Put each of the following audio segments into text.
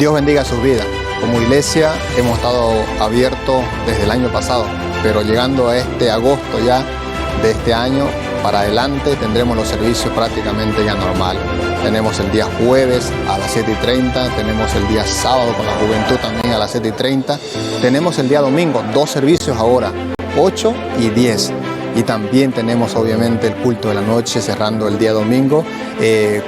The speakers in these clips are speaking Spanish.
Dios bendiga su vida. Como iglesia hemos estado abiertos desde el año pasado, pero llegando a este agosto ya de este año para adelante tendremos los servicios prácticamente ya normales. Tenemos el día jueves a las 7:30, tenemos el día sábado con la juventud también a las 7:30, tenemos el día domingo, 2 servicios ahora, 8 y 10. Y también tenemos obviamente el culto de la noche cerrando el día domingo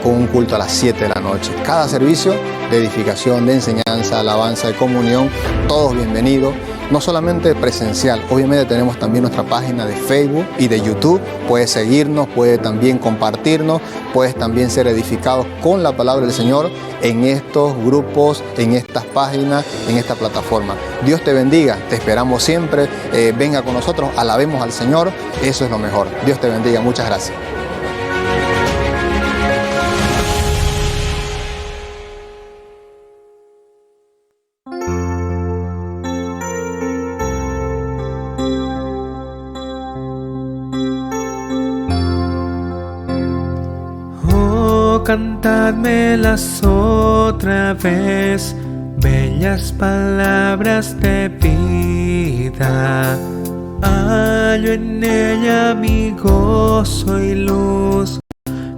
con un culto a las 7 de la noche. Cada servicio de edificación, de enseñanza, alabanza, de comunión, todos bienvenidos. No solamente presencial, obviamente tenemos también nuestra página de Facebook y de YouTube. Puedes seguirnos, puedes también compartirnos, puedes también ser edificados con la palabra del Señor en estos grupos, en estas páginas, en esta plataforma. Dios te bendiga, te esperamos siempre. Venga con nosotros, alabemos al Señor, eso es lo mejor. Dios te bendiga, muchas gracias. Cantádmelas otra vez, bellas palabras de vida. Hallo en ella mi gozo y luz,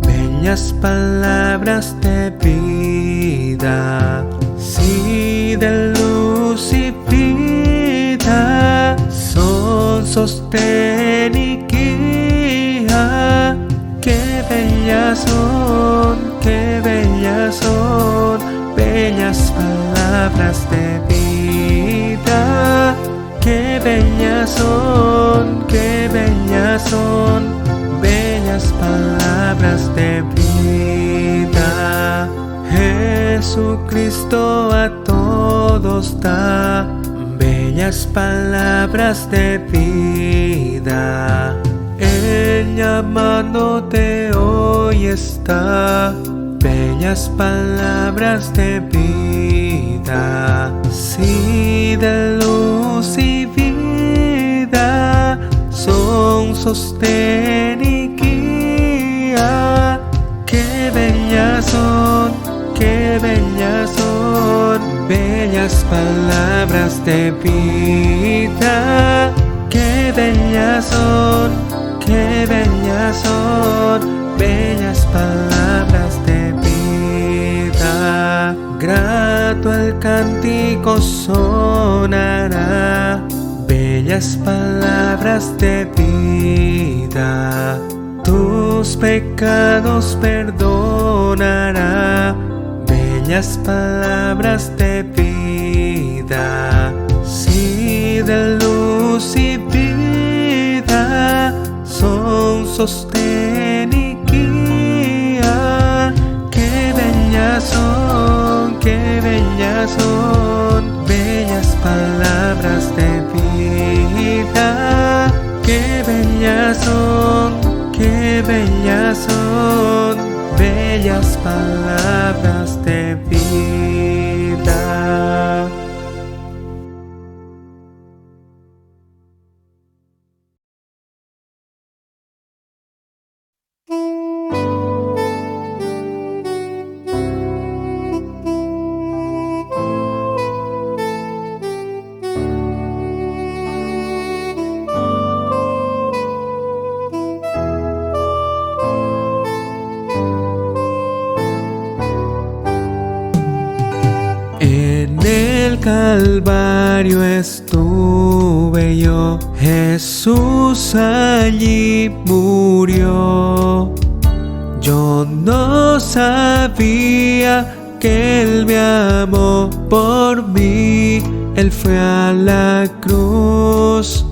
bellas palabras de vida. Sí, de luz y vida, son sostén y guía. Qué bellas son, qué bellas son, bellas palabras de vida. Qué bellas son, qué bellas son, bellas palabras de vida. Jesucristo a todos da bellas palabras de vida. Él llamándote hoy está, bellas palabras de vida. Sí, de luz y vida, son sostén y guía. Qué bellas son, qué bellas son, bellas palabras de vida. Qué bellas son, qué bellas son, bellas palabras de vida. Grato el cántico sonará, bellas palabras de vida. Tus pecados perdonará, bellas palabras de vida. Sí, de luz y vida, son sostén y guía. Qué bellas son, qué bellas son, bellas palabras de vida. Qué bellas son, qué bellas son, bellas palabras de vida. Calvario estuve yo, Jesús allí murió. Yo no sabía que Él me amó por mí, Él fue a la cruz.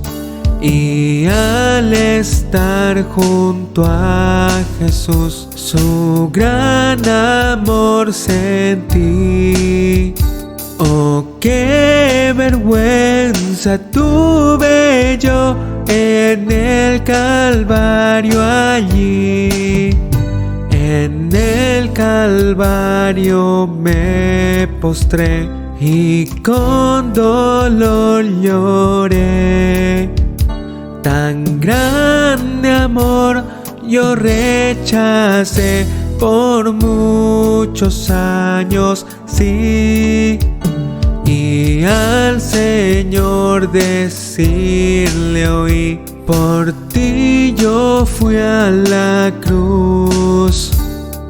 Y al estar junto a Jesús, su gran amor sentí. Oh, qué vergüenza tuve yo en el Calvario allí. En el Calvario me postré y con dolor lloré. Tan grande amor yo rechacé por muchos años sí. Y al Señor decirle oí, por ti yo fui a la cruz.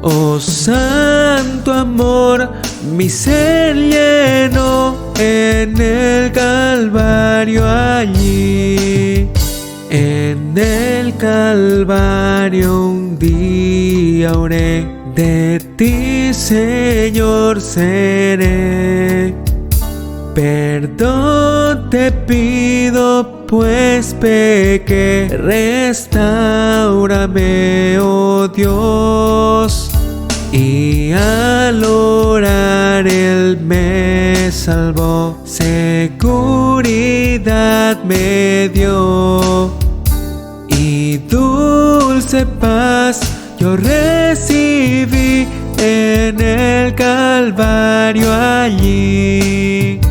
Oh santo amor, mi ser llenó en el Calvario allí. En el Calvario un día oré, de ti Señor seré. Perdón te pido, pues pequé, restáurame, oh Dios. Y al orar Él me salvó, seguridad me dio. Y dulce paz yo recibí en el Calvario allí.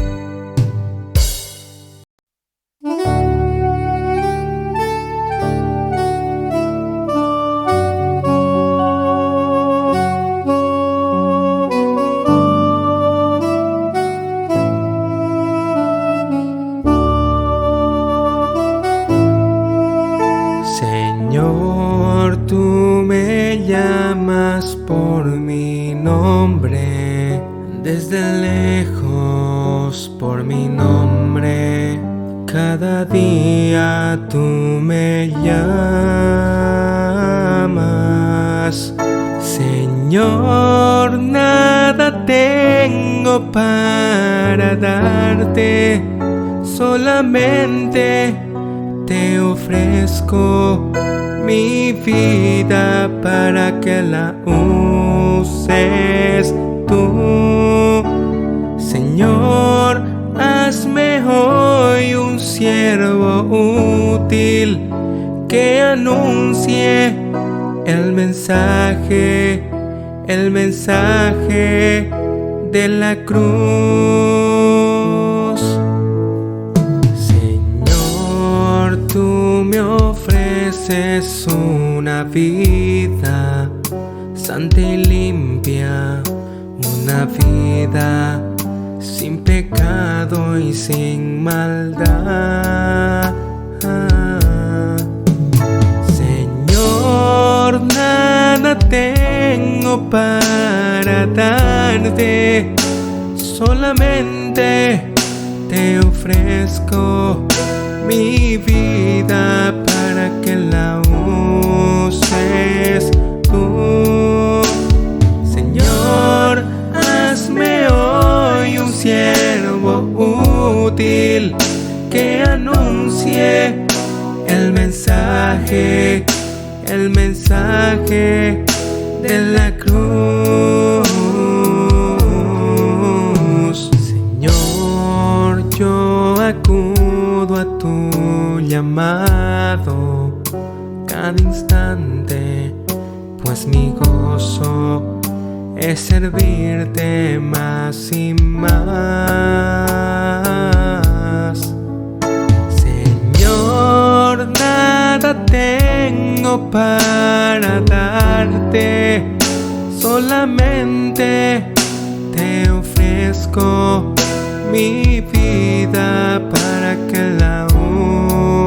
Señor, tú me llamas por mi nombre, desde lejos por mi nombre. Cada día tú me llamas. Señor, nada tengo para darte, solamente te ofrezco mi vida para que la uses tú. Señor, hazme hoy un siervo útil que anuncie el mensaje de la cruz. Señor, tú me ofreces una vida santa y limpia, una vida sin pecado y sin maldad. Señor, nada tengo para darte, solamente te ofrezco mi vida para que la uses tú. Señor, hazme hoy un siervo útil que anuncie el mensaje de la cruz. Señor, yo acudo a tu llamado cada instante, pues mi gozo es servirte más y más. Señor, nada tengo para darte, solamente te ofrezco mi vida para que la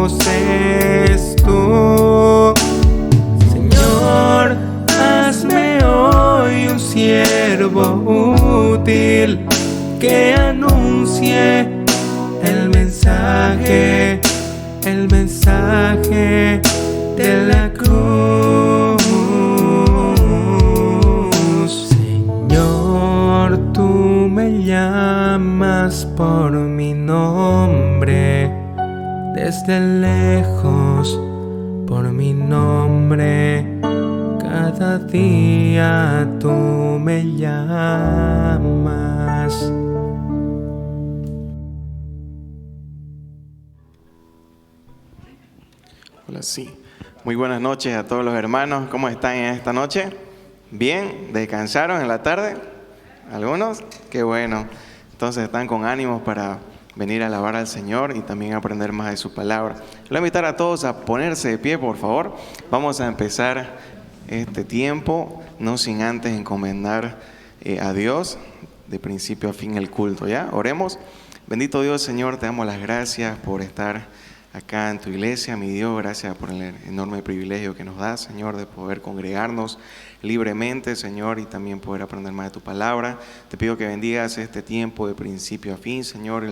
uses tú. Señor, hazme hoy un siervo útil que anuncie el mensaje de la cruz. Señor, tú me llamas por mi nombre, desde lejos por mi nombre. Cada día tú me llamas. Hola, sí. Muy buenas noches a todos los hermanos. ¿Cómo están en esta noche? ¿Bien? ¿Descansaron en la tarde? ¿Algunos? Qué bueno. Entonces están con ánimos para venir a alabar al Señor y también aprender más de su palabra. Le voy a invitar a todos a ponerse de pie, por favor. Vamos a empezar este tiempo, no sin antes encomendar a Dios de principio a fin el culto, ¿ya? Oremos. Bendito Dios, Señor, te damos las gracias por estar acá en tu iglesia, mi Dios. Gracias por el enorme privilegio que nos das, Señor, de poder congregarnos libremente, Señor, y también poder aprender más de tu palabra. Te pido que bendigas este tiempo de principio a fin, Señor,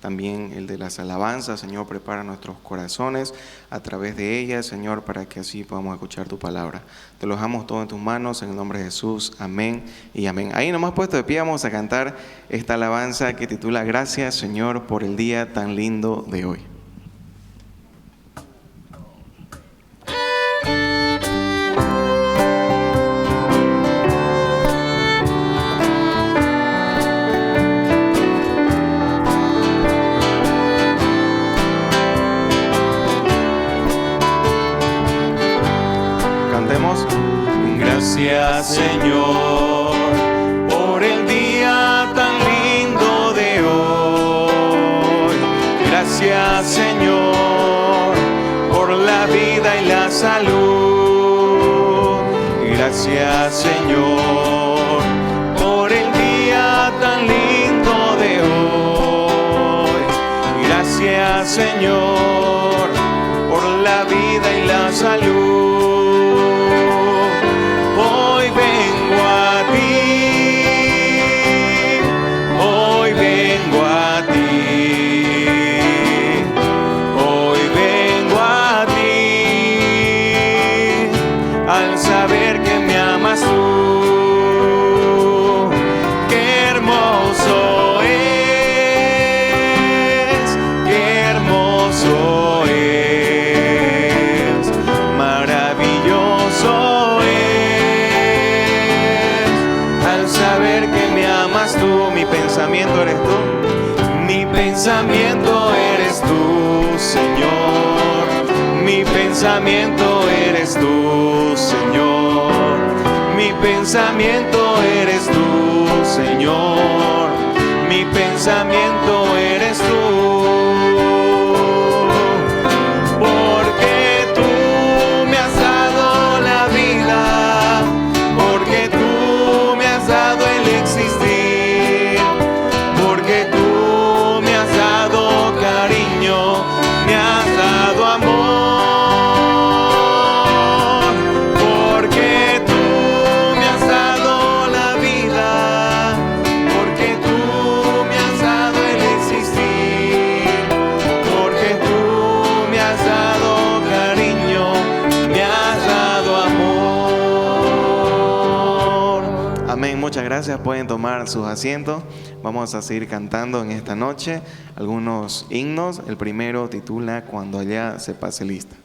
también el de las alabanzas, Señor. Prepara nuestros corazones a través de ellas, Señor, para que así podamos escuchar tu palabra. Te lo dejamos todo en tus manos, en el nombre de Jesús. Amén y amén. Ahí nomás puesto de pie vamos a cantar esta alabanza que titula Gracias, Señor, por el día tan lindo de hoy. Gracias, Señor, por el día tan lindo de hoy. Gracias, Señor, por la vida y la salud. Gracias, Señor, por el día tan lindo de hoy. Gracias, Señor, por la vida y la salud. Eres tú. Mi pensamiento eres tú, Señor. Mi pensamiento eres tú, Señor. Mi pensamiento eres tú, Señor. Mi pensamiento eres tú. Porque tú me has dado la vida. Porque tú me has dado el existir. Porque tú me has dado cariño, me has dado amor. Porque tú me has dado la vida. Porque tú me has dado el existir. Porque tú me has dado cariño, me has dado amor. Amén, muchas gracias. Pueden tomar sus asientos. Vamos a seguir cantando en esta noche algunos himnos. El primero titula Cuando allá se pase lista.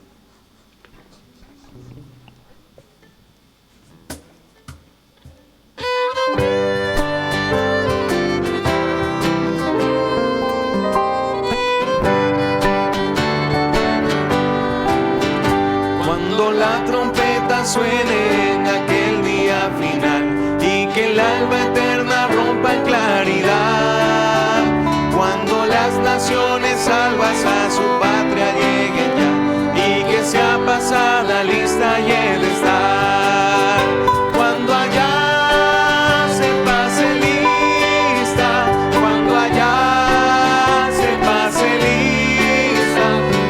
Cuando la trompeta suene en aquel día final y que el alba eterna rompa en claridad, cuando las naciones salvas a su patria lleguen ya y que sea pasada lista y el estar, cuando allá se pase lista, cuando allá se pase lista,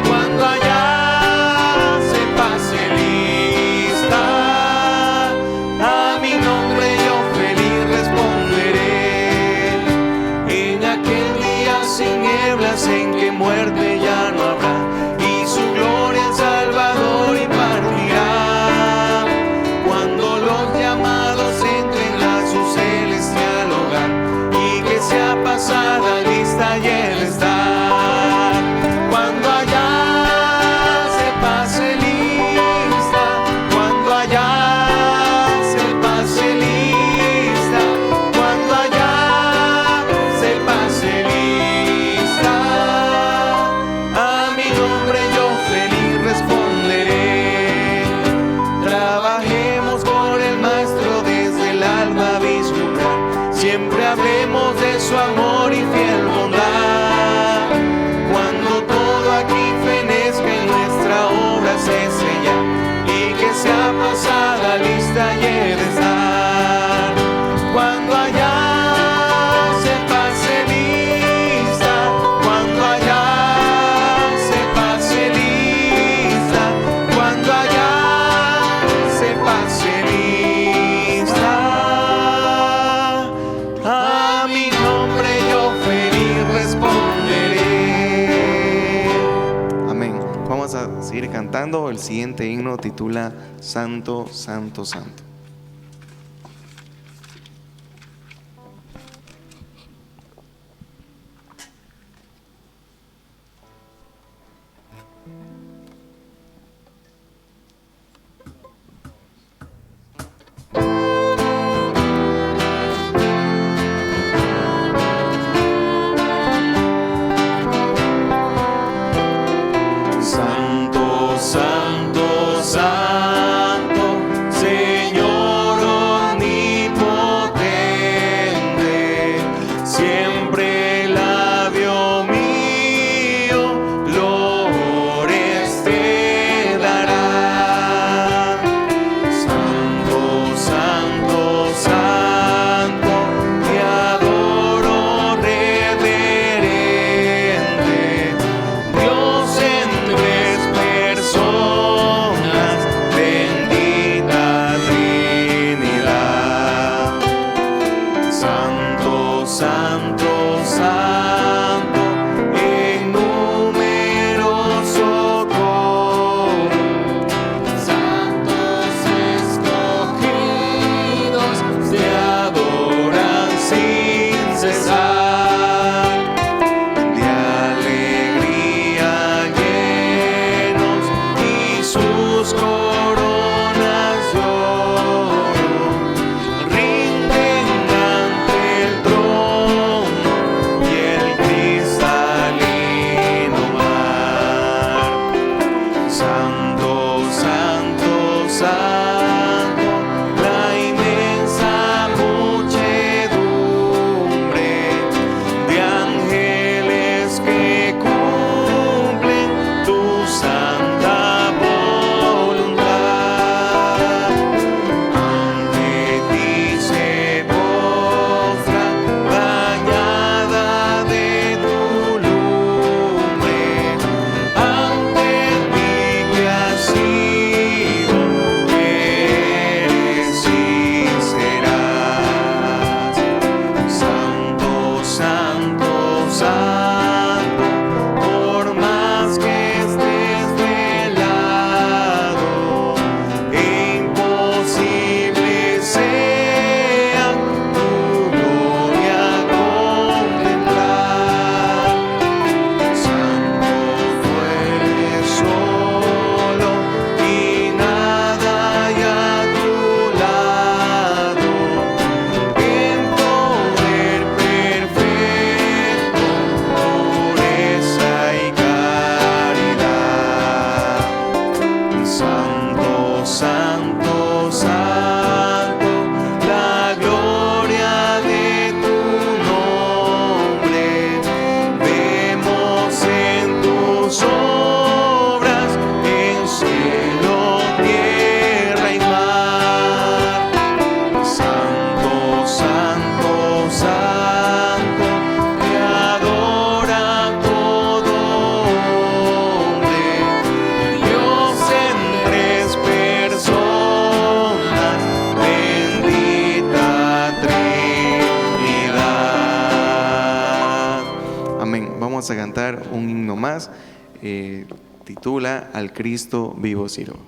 cuando allá se pase lista, a mi nombre yo feliz responderé. En aquel día sin nieblas en que muerte ya no habrá, y su gloria el Salvador impartirá. Cuando los llamados entren a su celestial hogar y que sea pasada lista y el estar, cuando allá se pase lista, cuando allá se pase lista, cuando allá se pase lista, seguir cantando. El siguiente himno titula Santo, Santo, Santo. Santo, Santo, Santo, Señor omnipotente, siempre el labio mío flores te dará. Santo, Santo, Santo, te adoro reverente, Dios en tres personas, bendita Trinidad. Santo, Santo, Santo, en numeroso coro, santos escogidos te adoran sin cesar. De alegría llenos y sus coronas de oro rinden ante el trono y el cristalino mar. Santo, Santo, Santo, la inmensa muchedumbre de ángeles que cumplen tu santa voluntad. Ante ti se postra, bañada de tu lumbre, ante ti que has sido, que eres y serás. Santo, Santo, Santo, por más que estés velado, imposible sea tu gloria contemplar. Santo, tú eres solo y nada hay a tu lado, en poder perfecto, pureza y caridad. Santo, Santo, Santo, la gloria de tu nombre vemos en tus obras, en cielo, tierra y mar. Santo, Santo, Santo, te adora todo hombre, Dios en tres personas, bendita Trinidad. Amén. Vamos a cantar un himno más. Titula Al Cristo vivo sirvo.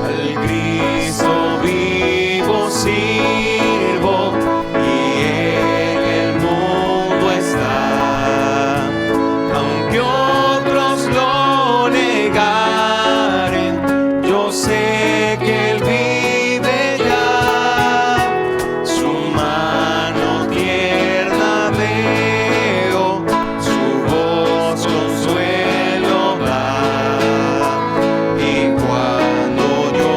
Al Cristo vivo sirvo y en el mundo está. Aunque otros lo negaren, yo sé que Él vive ya. Su mano tierna veo, su voz consuelo da. Y cuando yo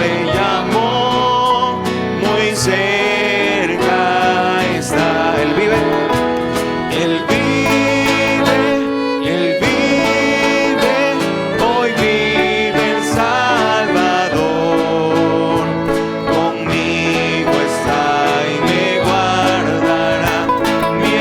le llamo, muy cerca está. Él vive, Él vive, Él vive, hoy vive el Salvador. Conmigo está y me guardará, mi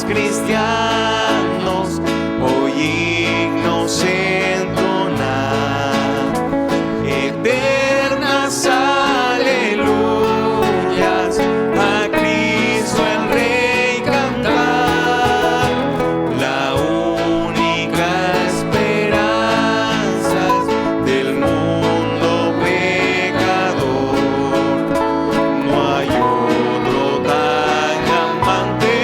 somos cristianos, oígnos entonar eternas aleluyas a Cristo el Rey cantar, la única esperanza del mundo pecador. No hay otro tan amante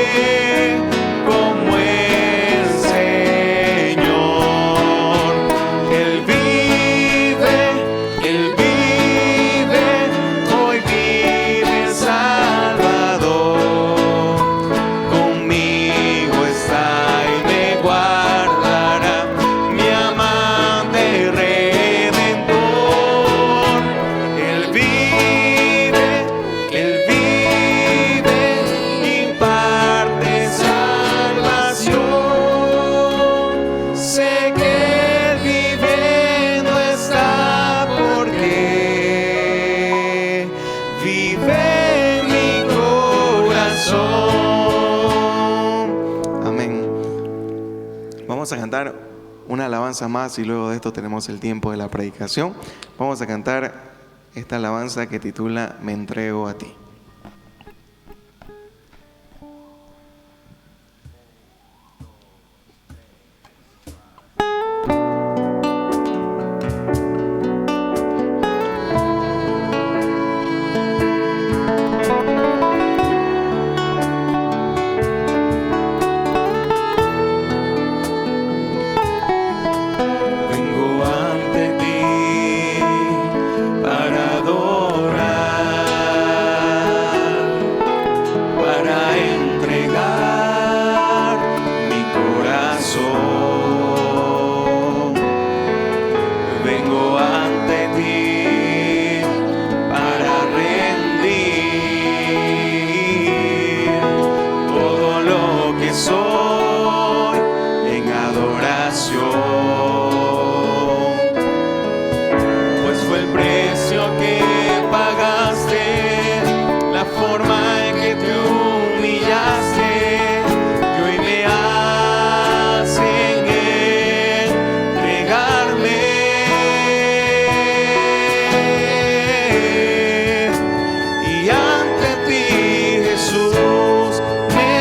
como el Señor. Él vive, hoy vive el Salvador. Conmigo está y me guardará, mi amante Redentor. Él vive, imparte salvación. Sé que Él viviendo está porque vive en mi corazón. Amén. Vamos a cantar una alabanza más y luego de esto tenemos el tiempo de la predicación. Vamos a cantar esta alabanza que titula Me entrego a ti. Vengo ante ti para adorar, para entregar mi corazón. Vengo ante ti para rendir todo lo que soy en adoración. Pues fue el precio que pagaste, la forma en que te humillaste, que hoy me hacen entregarme. Y ante ti, Jesús, me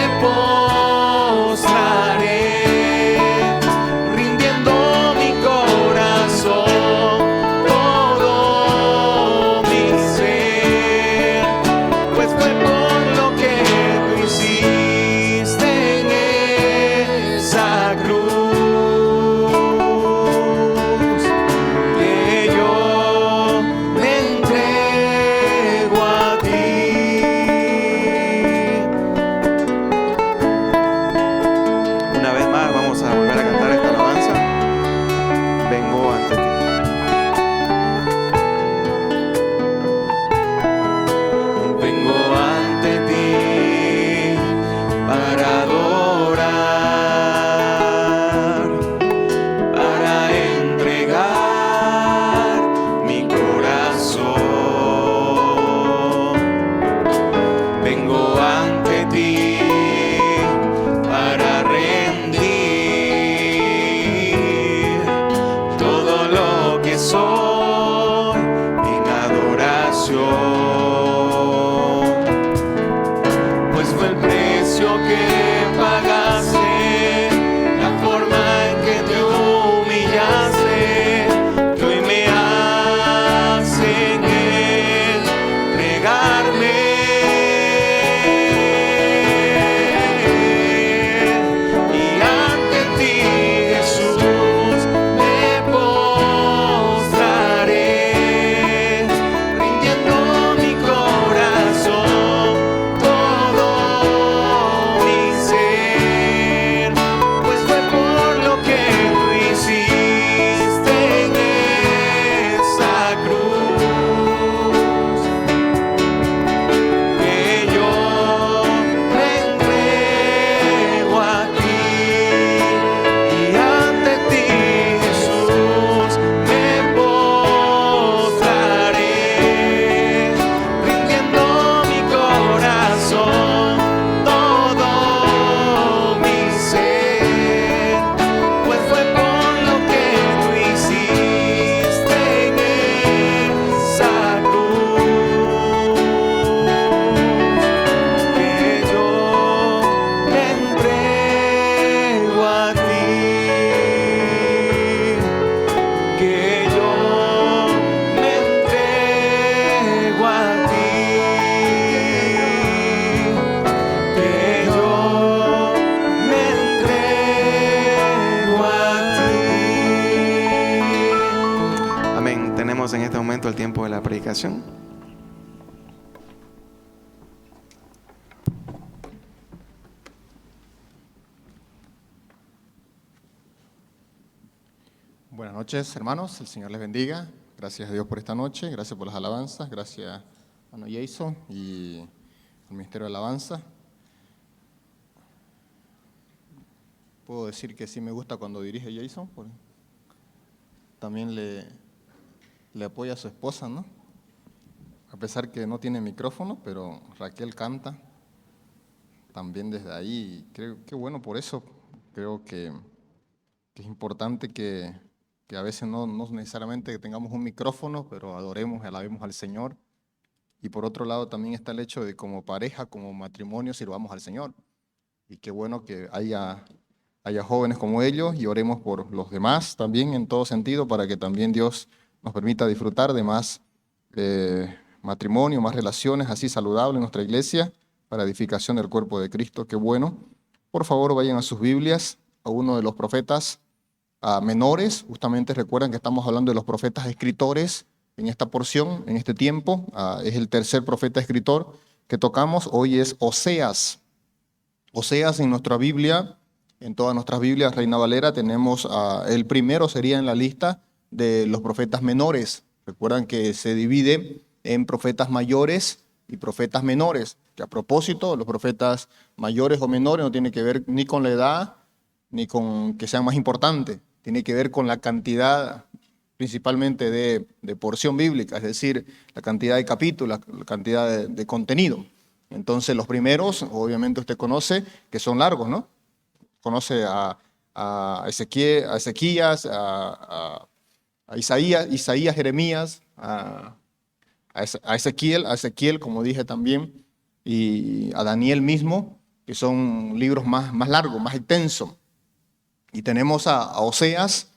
el tiempo de la predicación. Buenas noches, hermanos. El Señor les bendiga. Gracias a Dios por esta noche. Gracias por las alabanzas. Gracias a hermano Jason y al Ministerio de Alabanza. Puedo decir que sí me gusta cuando dirige Jason, porque también le apoya a su esposa, ¿no? A pesar que no tiene micrófono, pero Raquel canta también desde ahí. Creo que bueno por eso. Creo que es importante que a veces no necesariamente que tengamos un micrófono, pero adoremos y alabemos al Señor. Y por otro lado también está el hecho de como pareja, como matrimonio, sirvamos al Señor. Y qué bueno que haya jóvenes como ellos y oremos por los demás también en todo sentido para que también Dios nos permita disfrutar de más matrimonio, más relaciones así saludables en nuestra iglesia para edificación del cuerpo de Cristo. Qué bueno. Por favor, vayan a sus Biblias a uno de los profetas menores. Justamente recuerdan que estamos hablando de los profetas escritores en esta porción, en este tiempo. Es el tercer profeta escritor que tocamos. Hoy es Oseas. Oseas en nuestra Biblia, en todas nuestras Biblias, Reina Valera, tenemos, el primero sería en la lista de los profetas menores. Recuerdan que se divide en profetas mayores y profetas menores, que a propósito, los profetas mayores o menores no tiene que ver ni con la edad, ni con que sean más importantes, tiene que ver con la cantidad principalmente de porción bíblica, es decir, la cantidad de capítulos, la cantidad de contenido. Entonces los primeros, obviamente usted conoce, que son largos, ¿no? Conoce a Ezequías, a Isaías, Jeremías, a Ezequiel, como dije también, y a Daniel mismo, que son libros más largos, más extensos. Y tenemos a Oseas,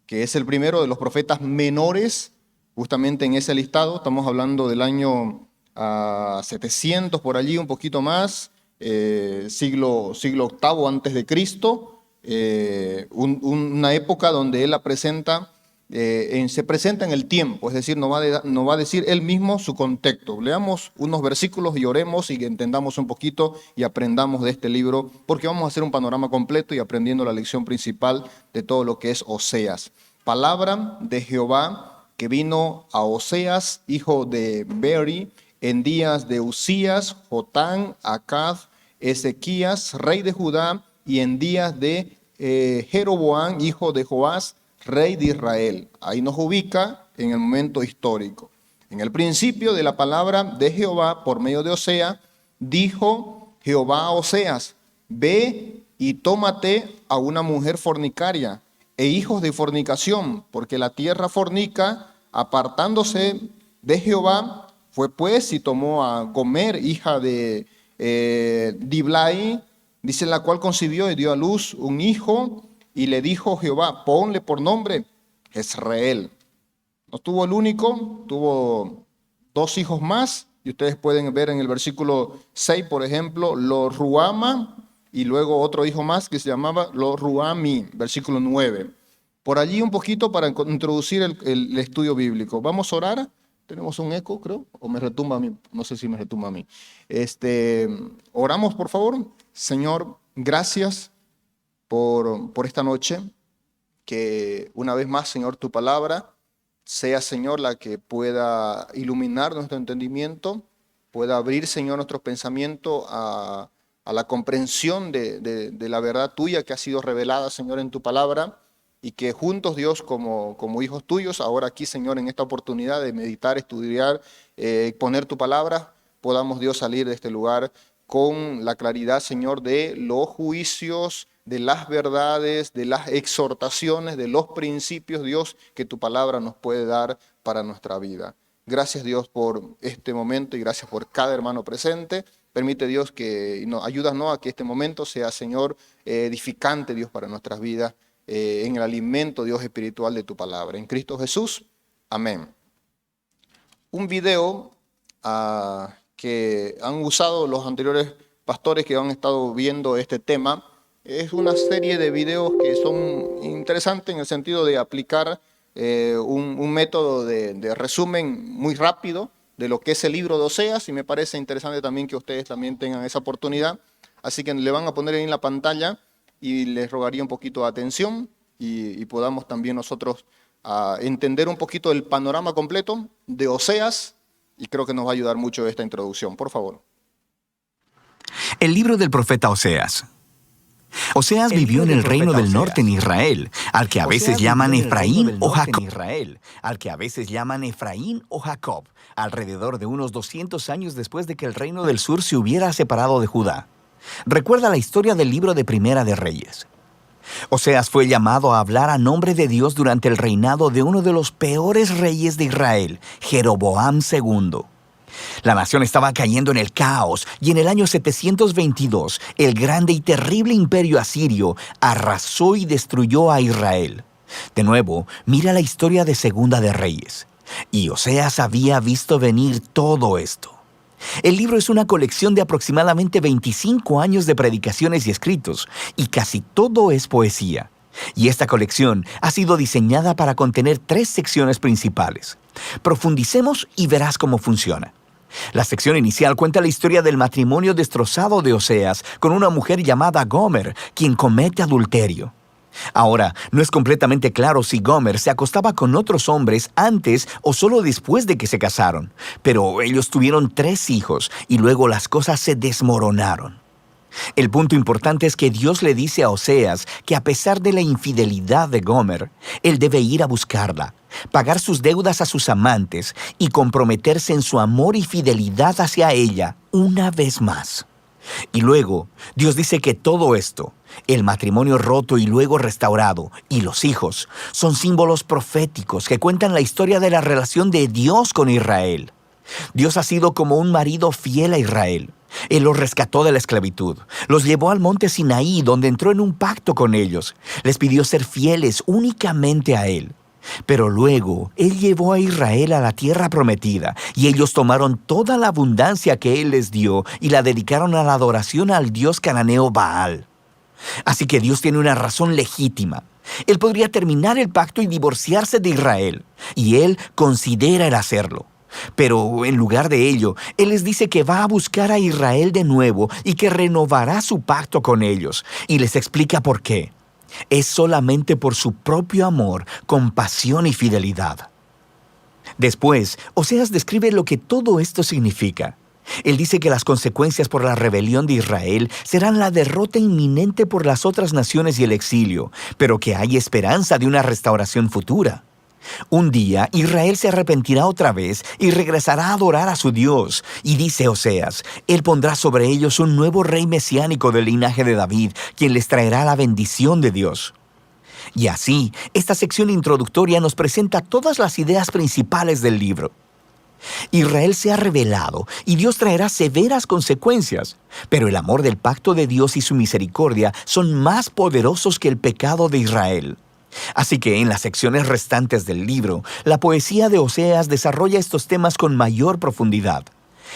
que es el primero de los profetas menores, justamente en ese listado. Estamos hablando del año 700 por allí, un poquito más, siglo VIII antes de Cristo, una época donde él se presenta en el tiempo, es decir, no va a decir él mismo su contexto. Leamos unos versículos y oremos y entendamos un poquito y aprendamos de este libro, porque vamos a hacer un panorama completo y aprendiendo la lección principal de todo lo que es Oseas. Palabra de Jehová que vino a Oseas, hijo de Beeri, en días de Usías, Jotán, Acaz, Ezequías, rey de Judá, y en días de Jeroboam, hijo de Joás, rey de Israel. Ahí nos ubica en el momento histórico. En el principio de la palabra de Jehová, por medio de Oseas, dijo Jehová a Oseas: ve y tómate a una mujer fornicaria e hijos de fornicación, porque la tierra fornica, apartándose de Jehová. Fue pues y tomó a Gomer, hija de Diblai, dice, la cual concibió y dio a luz un hijo, y le dijo Jehová: ponle por nombre Israel. No tuvo el único, tuvo 2 hijos más, y ustedes pueden ver en el versículo 6, por ejemplo, Lo Ruama, y luego otro hijo más que se llamaba Lo Ruami, versículo 9. Por allí un poquito para introducir el estudio bíblico. Vamos a orar. Tenemos un eco, creo, o me retumba a mí, no sé si me retumba a mí. Oramos, por favor. Señor, gracias por esta noche, que una vez más, Señor, tu palabra sea, Señor, la que pueda iluminar nuestro entendimiento, pueda abrir, Señor, nuestros pensamientos a la comprensión de la verdad tuya que ha sido revelada, Señor, en tu palabra, y que juntos, Dios, como hijos tuyos, ahora aquí, Señor, en esta oportunidad de meditar, estudiar, poner tu palabra, podamos, Dios, salir de este lugar con la claridad, Señor, de los juicios, de las verdades, de las exhortaciones, de los principios, Dios, que tu palabra nos puede dar para nuestra vida. Gracias, Dios, por este momento y gracias por cada hermano presente. Permite, Dios, ayúdanos a que este momento sea, Señor, edificante, Dios, para nuestras vidas, en el alimento, Dios, espiritual de tu palabra. En Cristo Jesús, amén. Un video que han usado los anteriores pastores que han estado viendo este tema, es una serie de videos que son interesantes en el sentido de aplicar un método de resumen muy rápido de lo que es el libro de Oseas, y me parece interesante también que ustedes también tengan esa oportunidad. Así que le van a poner ahí en la pantalla y les rogaría un poquito de atención y podamos también nosotros entender un poquito el panorama completo de Oseas, y creo que nos va a ayudar mucho esta introducción. Por favor. El libro del profeta Oseas. Oseas vivió en el reino del norte en Israel, al que a veces llaman Efraín o Jacob. Alrededor de unos 200 años después de que el reino del sur se hubiera separado de Judá. Recuerda la historia del libro de Primera de Reyes. Oseas fue llamado a hablar a nombre de Dios durante el reinado de uno de los peores reyes de Israel, Jeroboam II. La nación estaba cayendo en el caos y en el año 722, el grande y terrible imperio asirio arrasó y destruyó a Israel. De nuevo, mira la historia de Segunda de Reyes. Y Oseas había visto venir todo esto. El libro es una colección de aproximadamente 25 años de predicaciones y escritos, y casi todo es poesía. Y esta colección ha sido diseñada para contener 3 secciones principales. Profundicemos y verás cómo funciona. La sección inicial cuenta la historia del matrimonio destrozado de Oseas con una mujer llamada Gomer, quien comete adulterio. Ahora, no es completamente claro si Gomer se acostaba con otros hombres antes o solo después de que se casaron, pero ellos tuvieron 3 hijos y luego las cosas se desmoronaron. El punto importante es que Dios le dice a Oseas que a pesar de la infidelidad de Gomer, él debe ir a buscarla, pagar sus deudas a sus amantes y comprometerse en su amor y fidelidad hacia ella una vez más. Y luego, Dios dice que todo esto, el matrimonio roto y luego restaurado, y los hijos, son símbolos proféticos que cuentan la historia de la relación de Dios con Israel. Dios ha sido como un marido fiel a Israel. Él los rescató de la esclavitud, los llevó al monte Sinaí, donde entró en un pacto con ellos. Les pidió ser fieles únicamente a Él. Pero luego, Él llevó a Israel a la tierra prometida, y ellos tomaron toda la abundancia que Él les dio y la dedicaron a la adoración al dios cananeo Baal. Así que Dios tiene una razón legítima. Él podría terminar el pacto y divorciarse de Israel, y Él considera el hacerlo. Pero en lugar de ello, Él les dice que va a buscar a Israel de nuevo y que renovará su pacto con ellos, y les explica por qué. Es solamente por su propio amor, compasión y fidelidad. Después, Oseas describe lo que todo esto significa. Él dice que las consecuencias por la rebelión de Israel serán la derrota inminente por las otras naciones y el exilio, pero que hay esperanza de una restauración futura. Un día, Israel se arrepentirá otra vez y regresará a adorar a su Dios. Y dice Oseas, Él pondrá sobre ellos un nuevo rey mesiánico del linaje de David, quien les traerá la bendición de Dios. Y así, esta sección introductoria nos presenta todas las ideas principales del libro. Israel se ha rebelado y Dios traerá severas consecuencias, pero el amor del pacto de Dios y su misericordia son más poderosos que el pecado de Israel. Así que en las secciones restantes del libro, la poesía de Oseas desarrolla estos temas con mayor profundidad.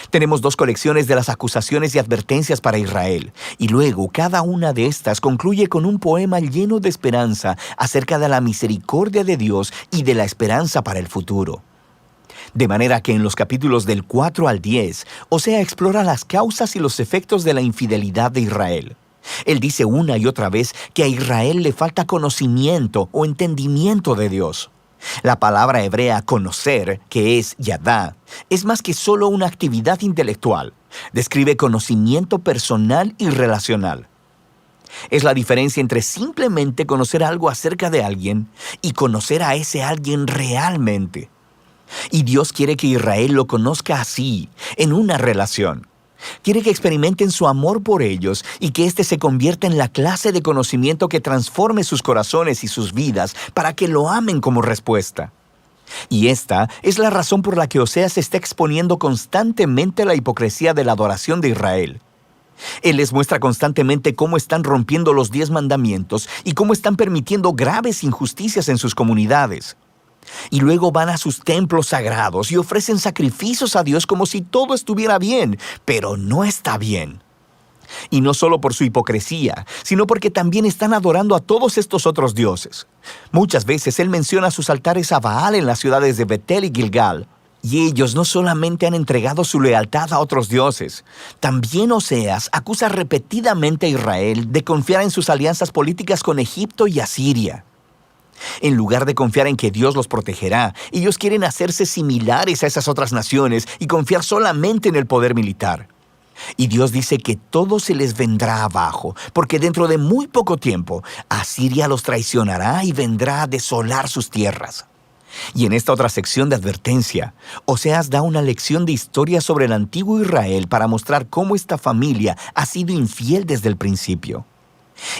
Tenemos 2 colecciones de las acusaciones y advertencias para Israel, y luego cada una de estas concluye con un poema lleno de esperanza acerca de la misericordia de Dios y de la esperanza para el futuro. De manera que en los capítulos del 4 al 10, Oseas explora las causas y los efectos de la infidelidad de Israel. Él dice una y otra vez que a Israel le falta conocimiento o entendimiento de Dios. La palabra hebrea conocer, que es yadá, es más que solo una actividad intelectual. Describe conocimiento personal y relacional. Es la diferencia entre simplemente conocer algo acerca de alguien y conocer a ese alguien realmente. Y Dios quiere que Israel lo conozca así, en una relación. Quiere que experimenten su amor por ellos y que éste se convierta en la clase de conocimiento que transforme sus corazones y sus vidas para que lo amen como respuesta. Y esta es la razón por la que Oseas está exponiendo constantemente la hipocresía de la adoración de Israel. Él les muestra constantemente cómo están rompiendo los 10 mandamientos y cómo están permitiendo graves injusticias en sus comunidades. Y luego van a sus templos sagrados y ofrecen sacrificios a Dios como si todo estuviera bien, pero no está bien. Y no solo por su hipocresía, sino porque también están adorando a todos estos otros dioses. Muchas veces él menciona sus altares a Baal en las ciudades de Betel y Gilgal. Y ellos no solamente han entregado su lealtad a otros dioses, también Oseas acusa repetidamente a Israel de confiar en sus alianzas políticas con Egipto y Asiria. En lugar de confiar en que Dios los protegerá, ellos quieren hacerse similares a esas otras naciones y confiar solamente en el poder militar. Y Dios dice que todo se les vendrá abajo, porque dentro de muy poco tiempo, Asiria los traicionará y vendrá a desolar sus tierras. Y en esta otra sección de advertencia, Oseas da una lección de historia sobre el antiguo Israel para mostrar cómo esta familia ha sido infiel desde el principio.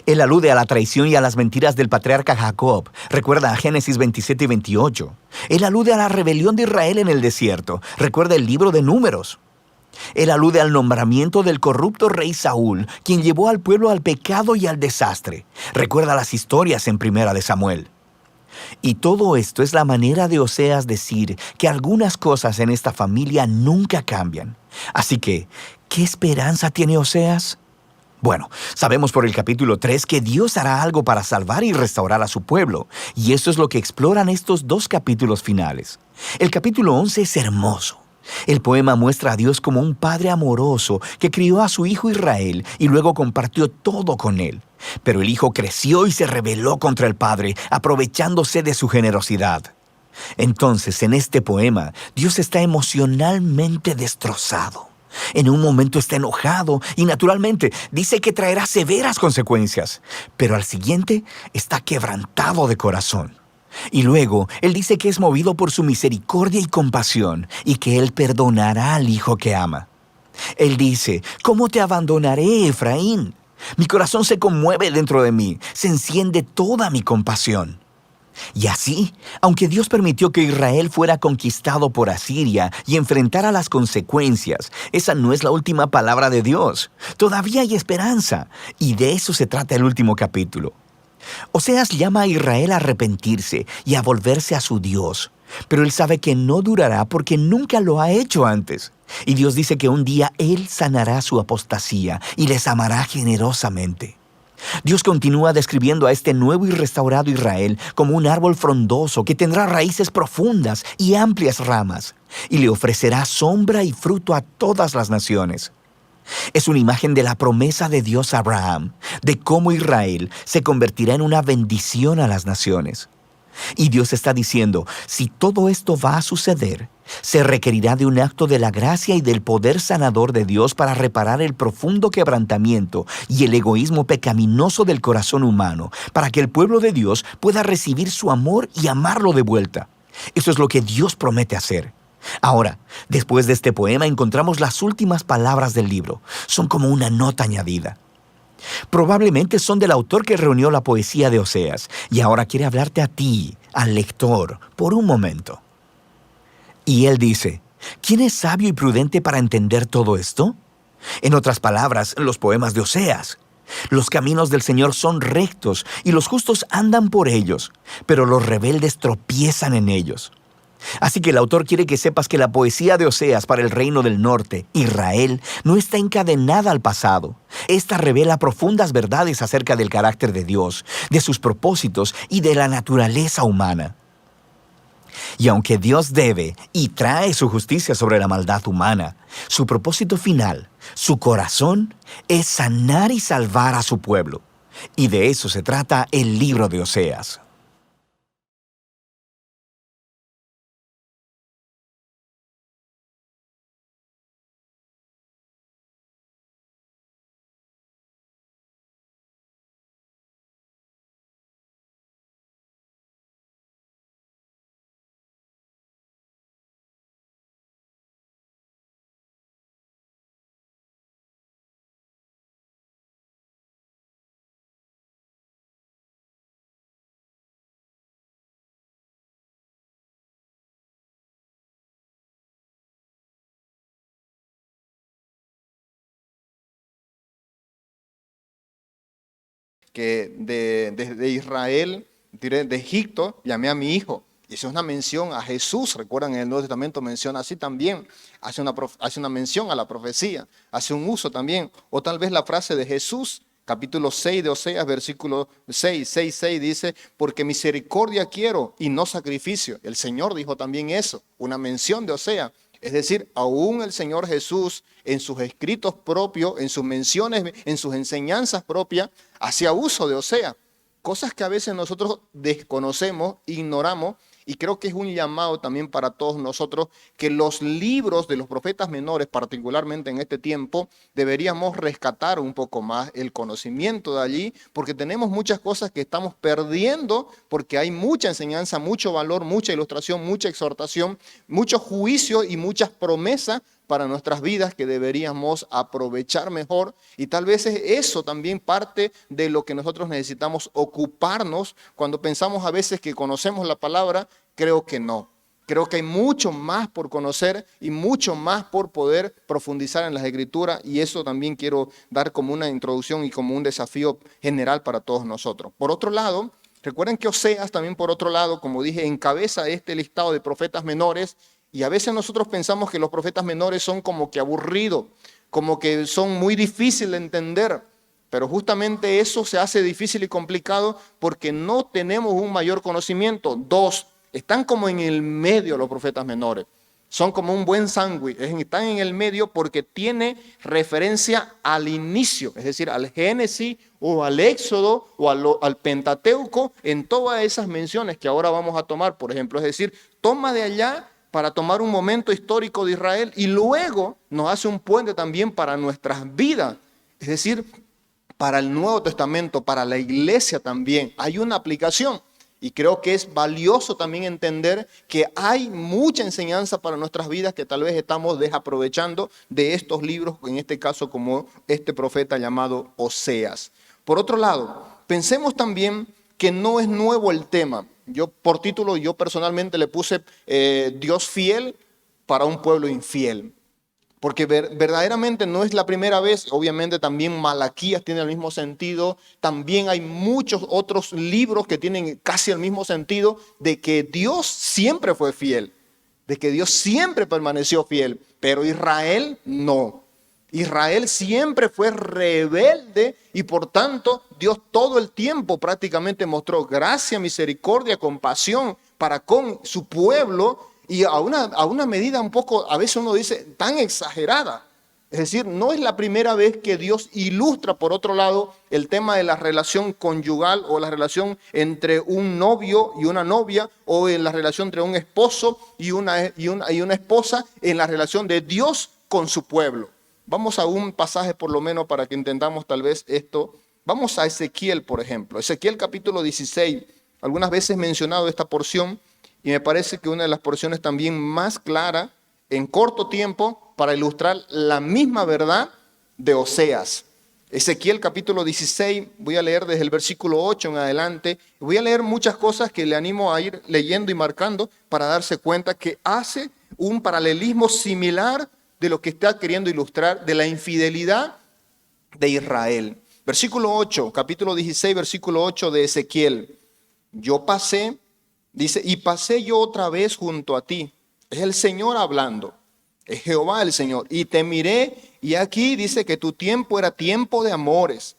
Él alude a la traición y a las mentiras del patriarca Jacob. Recuerda a Génesis 27 y 28. Él alude a la rebelión de Israel en el desierto. Recuerda el libro de Números. Él alude al nombramiento del corrupto rey Saúl, quien llevó al pueblo al pecado y al desastre. Recuerda las historias en Primera de Samuel. Y todo esto es la manera de Oseas decir que algunas cosas en esta familia nunca cambian. Así que, ¿qué esperanza tiene Oseas? Bueno, sabemos por el capítulo 3 que Dios hará algo para salvar y restaurar a su pueblo, y eso es lo que exploran estos dos capítulos finales. El capítulo 11 es hermoso. El poema muestra a Dios como un padre amoroso que crió a su hijo Israel y luego compartió todo con él. Pero el hijo creció y se rebeló contra el padre, aprovechándose de su generosidad. Entonces, en este poema, Dios está emocionalmente destrozado. En un momento está enojado y naturalmente dice que traerá severas consecuencias, pero al siguiente está quebrantado de corazón. Y luego, él dice que es movido por su misericordia y compasión y que él perdonará al hijo que ama. Él dice, ¿cómo te abandonaré, Efraín? Mi corazón se conmueve dentro de mí, se enciende toda mi compasión. Y así, aunque Dios permitió que Israel fuera conquistado por Asiria y enfrentara las consecuencias, esa no es la última palabra de Dios. Todavía hay esperanza, y de eso se trata el último capítulo. Oseas llama a Israel a arrepentirse y a volverse a su Dios, pero él sabe que no durará porque nunca lo ha hecho antes. Y Dios dice que un día Él sanará su apostasía y les amará generosamente. Dios continúa describiendo a este nuevo y restaurado Israel como un árbol frondoso que tendrá raíces profundas y amplias ramas, y le ofrecerá sombra y fruto a todas las naciones. Es una imagen de la promesa de Dios a Abraham, de cómo Israel se convertirá en una bendición a las naciones. Y Dios está diciendo, si todo esto va a suceder, se requerirá de un acto de la gracia y del poder sanador de Dios para reparar el profundo quebrantamiento y el egoísmo pecaminoso del corazón humano, para que el pueblo de Dios pueda recibir su amor y amarlo de vuelta. Eso es lo que Dios promete hacer. Ahora, después de este poema encontramos las últimas palabras del libro. Son como una nota añadida. Probablemente son del autor que reunió la poesía de Oseas y ahora quiere hablarte a ti, al lector, por un momento. Y él dice, ¿quién es sabio y prudente para entender todo esto? En otras palabras, los poemas de Oseas. Los caminos del Señor son rectos y los justos andan por ellos, pero los rebeldes tropiezan en ellos. Así que el autor quiere que sepas que la poesía de Oseas para el reino del norte, Israel, no está encadenada al pasado. Esta revela profundas verdades acerca del carácter de Dios, de sus propósitos y de la naturaleza humana. Y aunque Dios debe y trae su justicia sobre la maldad humana, su propósito final, su corazón, es sanar y salvar a su pueblo. Y de eso se trata el libro de Oseas. Que de Israel, de Egipto, llamé a mi hijo Y eso es una mención a Jesús. Recuerdan, en el Nuevo Testamento menciona así también. Hace una mención a la profecía. Hace un uso también. O tal vez la frase de Jesús, capítulo 6 de Oseas, versículo 6 dice, porque misericordia quiero y no sacrificio. El Señor dijo también eso, una mención de Oseas. Es decir, aún el Señor Jesús en sus escritos propios, en sus menciones, en sus enseñanzas propias, hacía uso de Oseas. Cosas que a veces nosotros desconocemos, ignoramos, y creo que es un llamado también para todos nosotros que los libros de los profetas menores, particularmente en este tiempo, deberíamos rescatar un poco más el conocimiento de allí, porque tenemos muchas cosas que estamos perdiendo, porque hay mucha enseñanza, mucho valor, mucha ilustración, mucha exhortación, mucho juicio y muchas promesas para nuestras vidas que deberíamos aprovechar mejor, y tal vez es eso también parte de lo que nosotros necesitamos ocuparnos cuando pensamos a veces que conocemos la palabra. Creo que no. Creo que hay mucho más por conocer y mucho más por poder profundizar en las Escrituras, y eso también quiero dar como una introducción y como un desafío general para todos nosotros. Por otro lado, recuerden que Oseas también, por otro lado, como dije, encabeza este listado de profetas menores. Y a veces nosotros pensamos que los profetas menores son como que aburridos, como que son muy difíciles de entender. Pero justamente eso se hace difícil y complicado porque no tenemos un mayor conocimiento. Dos, están como en el medio los profetas menores. Son como un buen sándwich. Están en el medio porque tiene referencia al inicio, es decir, al Génesis o al Éxodo o al Pentateuco, en todas esas menciones que ahora vamos a tomar, por ejemplo. Es decir, toma de allá para tomar un momento histórico de Israel y luego nos hace un puente también para nuestras vidas. Es decir, para el Nuevo Testamento, para la iglesia también hay una aplicación. Y creo que es valioso también entender que hay mucha enseñanza para nuestras vidas que tal vez estamos desaprovechando de estos libros, en este caso como este profeta llamado Oseas. Por otro lado, pensemos también que no es nuevo el tema. Yo por título, yo personalmente le puse Dios fiel para un pueblo infiel. Porque verdaderamente no es la primera vez. Obviamente también Malaquías tiene el mismo sentido. También hay muchos otros libros que tienen casi el mismo sentido de que Dios siempre fue fiel, de que Dios siempre permaneció fiel, pero Israel no. Israel siempre fue rebelde y por tanto Dios todo el tiempo prácticamente mostró gracia, misericordia, compasión para con su pueblo, y a una medida un poco, a veces uno dice, tan exagerada. Es decir, no es la primera vez que Dios ilustra, por otro lado, el tema de la relación conyugal o la relación entre un novio y una novia, o en la relación entre un esposo y una esposa, en la relación de Dios con su pueblo. Vamos a un pasaje por lo menos para que entendamos tal vez esto. Vamos a Ezequiel, por ejemplo. Ezequiel capítulo 16. Algunas veces he mencionado esta porción y me parece que una de las porciones también más claras en corto tiempo para ilustrar la misma verdad de Oseas. Ezequiel capítulo 16, voy a leer desde el versículo 8 en adelante. Voy a leer muchas cosas que le animo a ir leyendo y marcando para darse cuenta que hace un paralelismo similar de lo que está queriendo ilustrar de la infidelidad de Israel. Versículo 8, capítulo 16, versículo 8 de Ezequiel. Yo pasé, dice, y pasé yo otra vez junto a ti. Es el Señor hablando, es Jehová el Señor. Y te miré, y aquí dice que tu tiempo era tiempo de amores.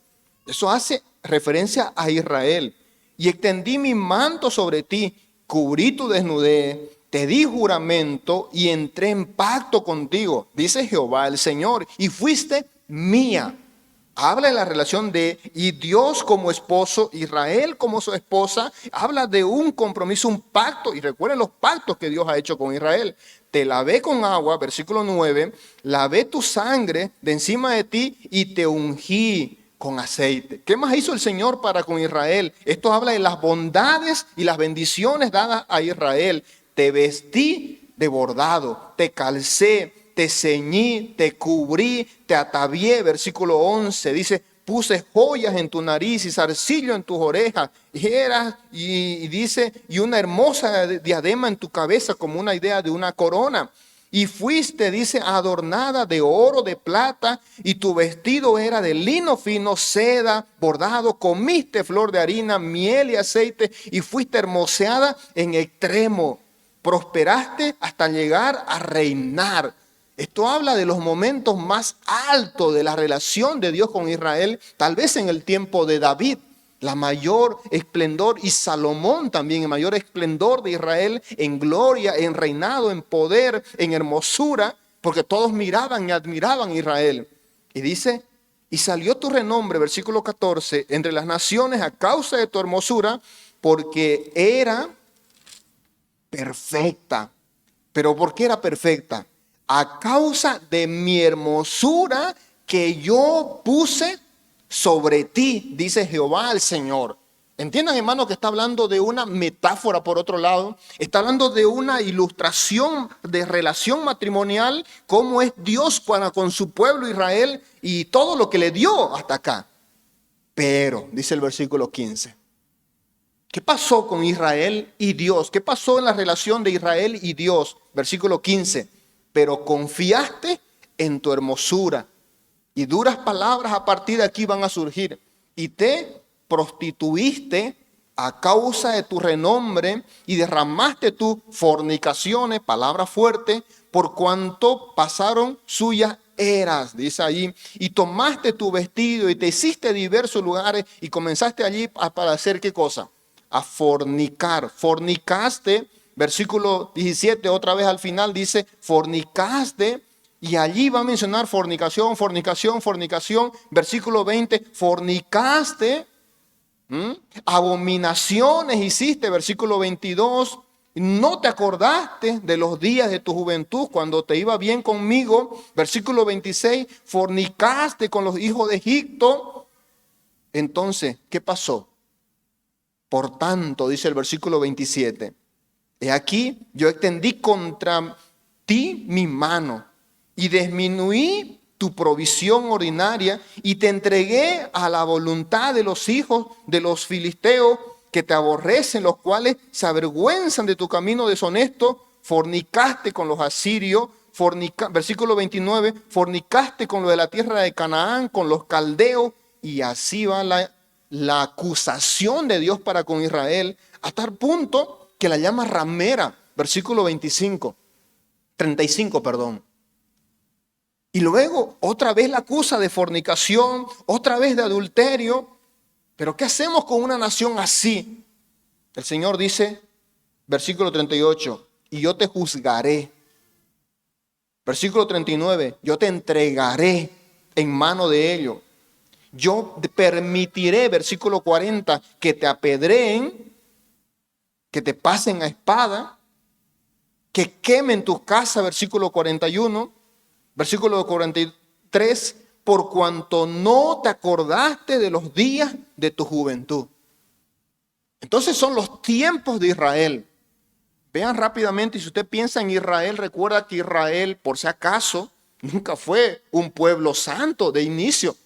Eso hace referencia a Israel. Y extendí mi manto sobre ti, cubrí tu desnudez, te di juramento y entré en pacto contigo, dice Jehová el Señor, y fuiste mía. Habla de la relación de y Dios como esposo, Israel como su esposa. Habla de un compromiso, un pacto. Y recuerden los pactos que Dios ha hecho con Israel. Te lavé con agua, versículo 9. Lavé tu sangre de encima de ti y te ungí con aceite. ¿Qué más hizo el Señor para con Israel? Esto habla de las bondades y las bendiciones dadas a Israel. Te vestí de bordado, te calcé, te ceñí, te cubrí, te atavié, versículo 11, dice, puse joyas en tu nariz y zarcillo en tus orejas, y dice, y una hermosa diadema en tu cabeza como una idea de una corona. Y fuiste, dice, adornada de oro, de plata, y tu vestido era de lino fino, seda, bordado. Comiste flor de harina, miel y aceite, y fuiste hermoseada en extremo. Prosperaste hasta llegar a reinar. Esto habla de los momentos más altos de la relación de Dios con Israel, tal vez en el tiempo de David, la mayor esplendor, y Salomón también, el mayor esplendor de Israel en gloria, en reinado, en poder, en hermosura, porque todos miraban y admiraban a Israel. Y dice, y salió tu renombre, versículo 14, entre las naciones a causa de tu hermosura, porque era perfecta. ¿Pero por qué era perfecta? A causa de mi hermosura que yo puse sobre ti, dice Jehová el Señor. Entiendan, hermano, que está hablando de una metáfora por otro lado. Está hablando de una ilustración de relación matrimonial, cómo es Dios para con su pueblo Israel y todo lo que le dio hasta acá. Pero, dice el versículo 15, ¿qué pasó con Israel y Dios? ¿Qué pasó en la relación de Israel y Dios? Versículo 15, pero confiaste en tu hermosura. Y duras palabras a partir de aquí van a surgir. Y te prostituiste a causa de tu renombre y derramaste tus fornicaciones, palabra fuerte, por cuanto pasaron suyas eras, dice allí. Y tomaste tu vestido y te hiciste diversos lugares y comenzaste allí para hacer ¿qué cosa? A fornicar. Fornicaste, versículo 17, otra vez al final dice, fornicaste. Y allí va a mencionar fornicación, fornicación, fornicación. Versículo 20, fornicaste, abominaciones hiciste. Versículo 22, no te acordaste de los días de tu juventud cuando te iba bien conmigo. Versículo 26, fornicaste con los hijos de Egipto. Entonces, ¿qué pasó? Por tanto, dice el versículo 27, he aquí, yo extendí contra ti mi mano y disminuí tu provisión ordinaria y te entregué a la voluntad de los hijos de los filisteos que te aborrecen, los cuales se avergüenzan de tu camino deshonesto. Fornicaste con los asirios, versículo 29, fornicaste con los de la tierra de Canaán, con los caldeos, y así va la acusación de Dios para con Israel, hasta el punto que la llama ramera, versículo 35, perdón. Y luego otra vez la acusa de fornicación, otra vez de adulterio. Pero ¿qué hacemos con una nación así? El Señor dice, versículo 38, y yo te juzgaré. Versículo 39, yo te entregaré en mano de ellos. Yo permitiré, versículo 40, que te apedreen, que te pasen a espada, que quemen tus casas, versículo 41. Versículo 43, por cuanto no te acordaste de los días de tu juventud. Entonces son los tiempos de Israel. Vean rápidamente, y si usted piensa en Israel, recuerda que Israel, por si acaso, nunca fue un pueblo santo de inicio.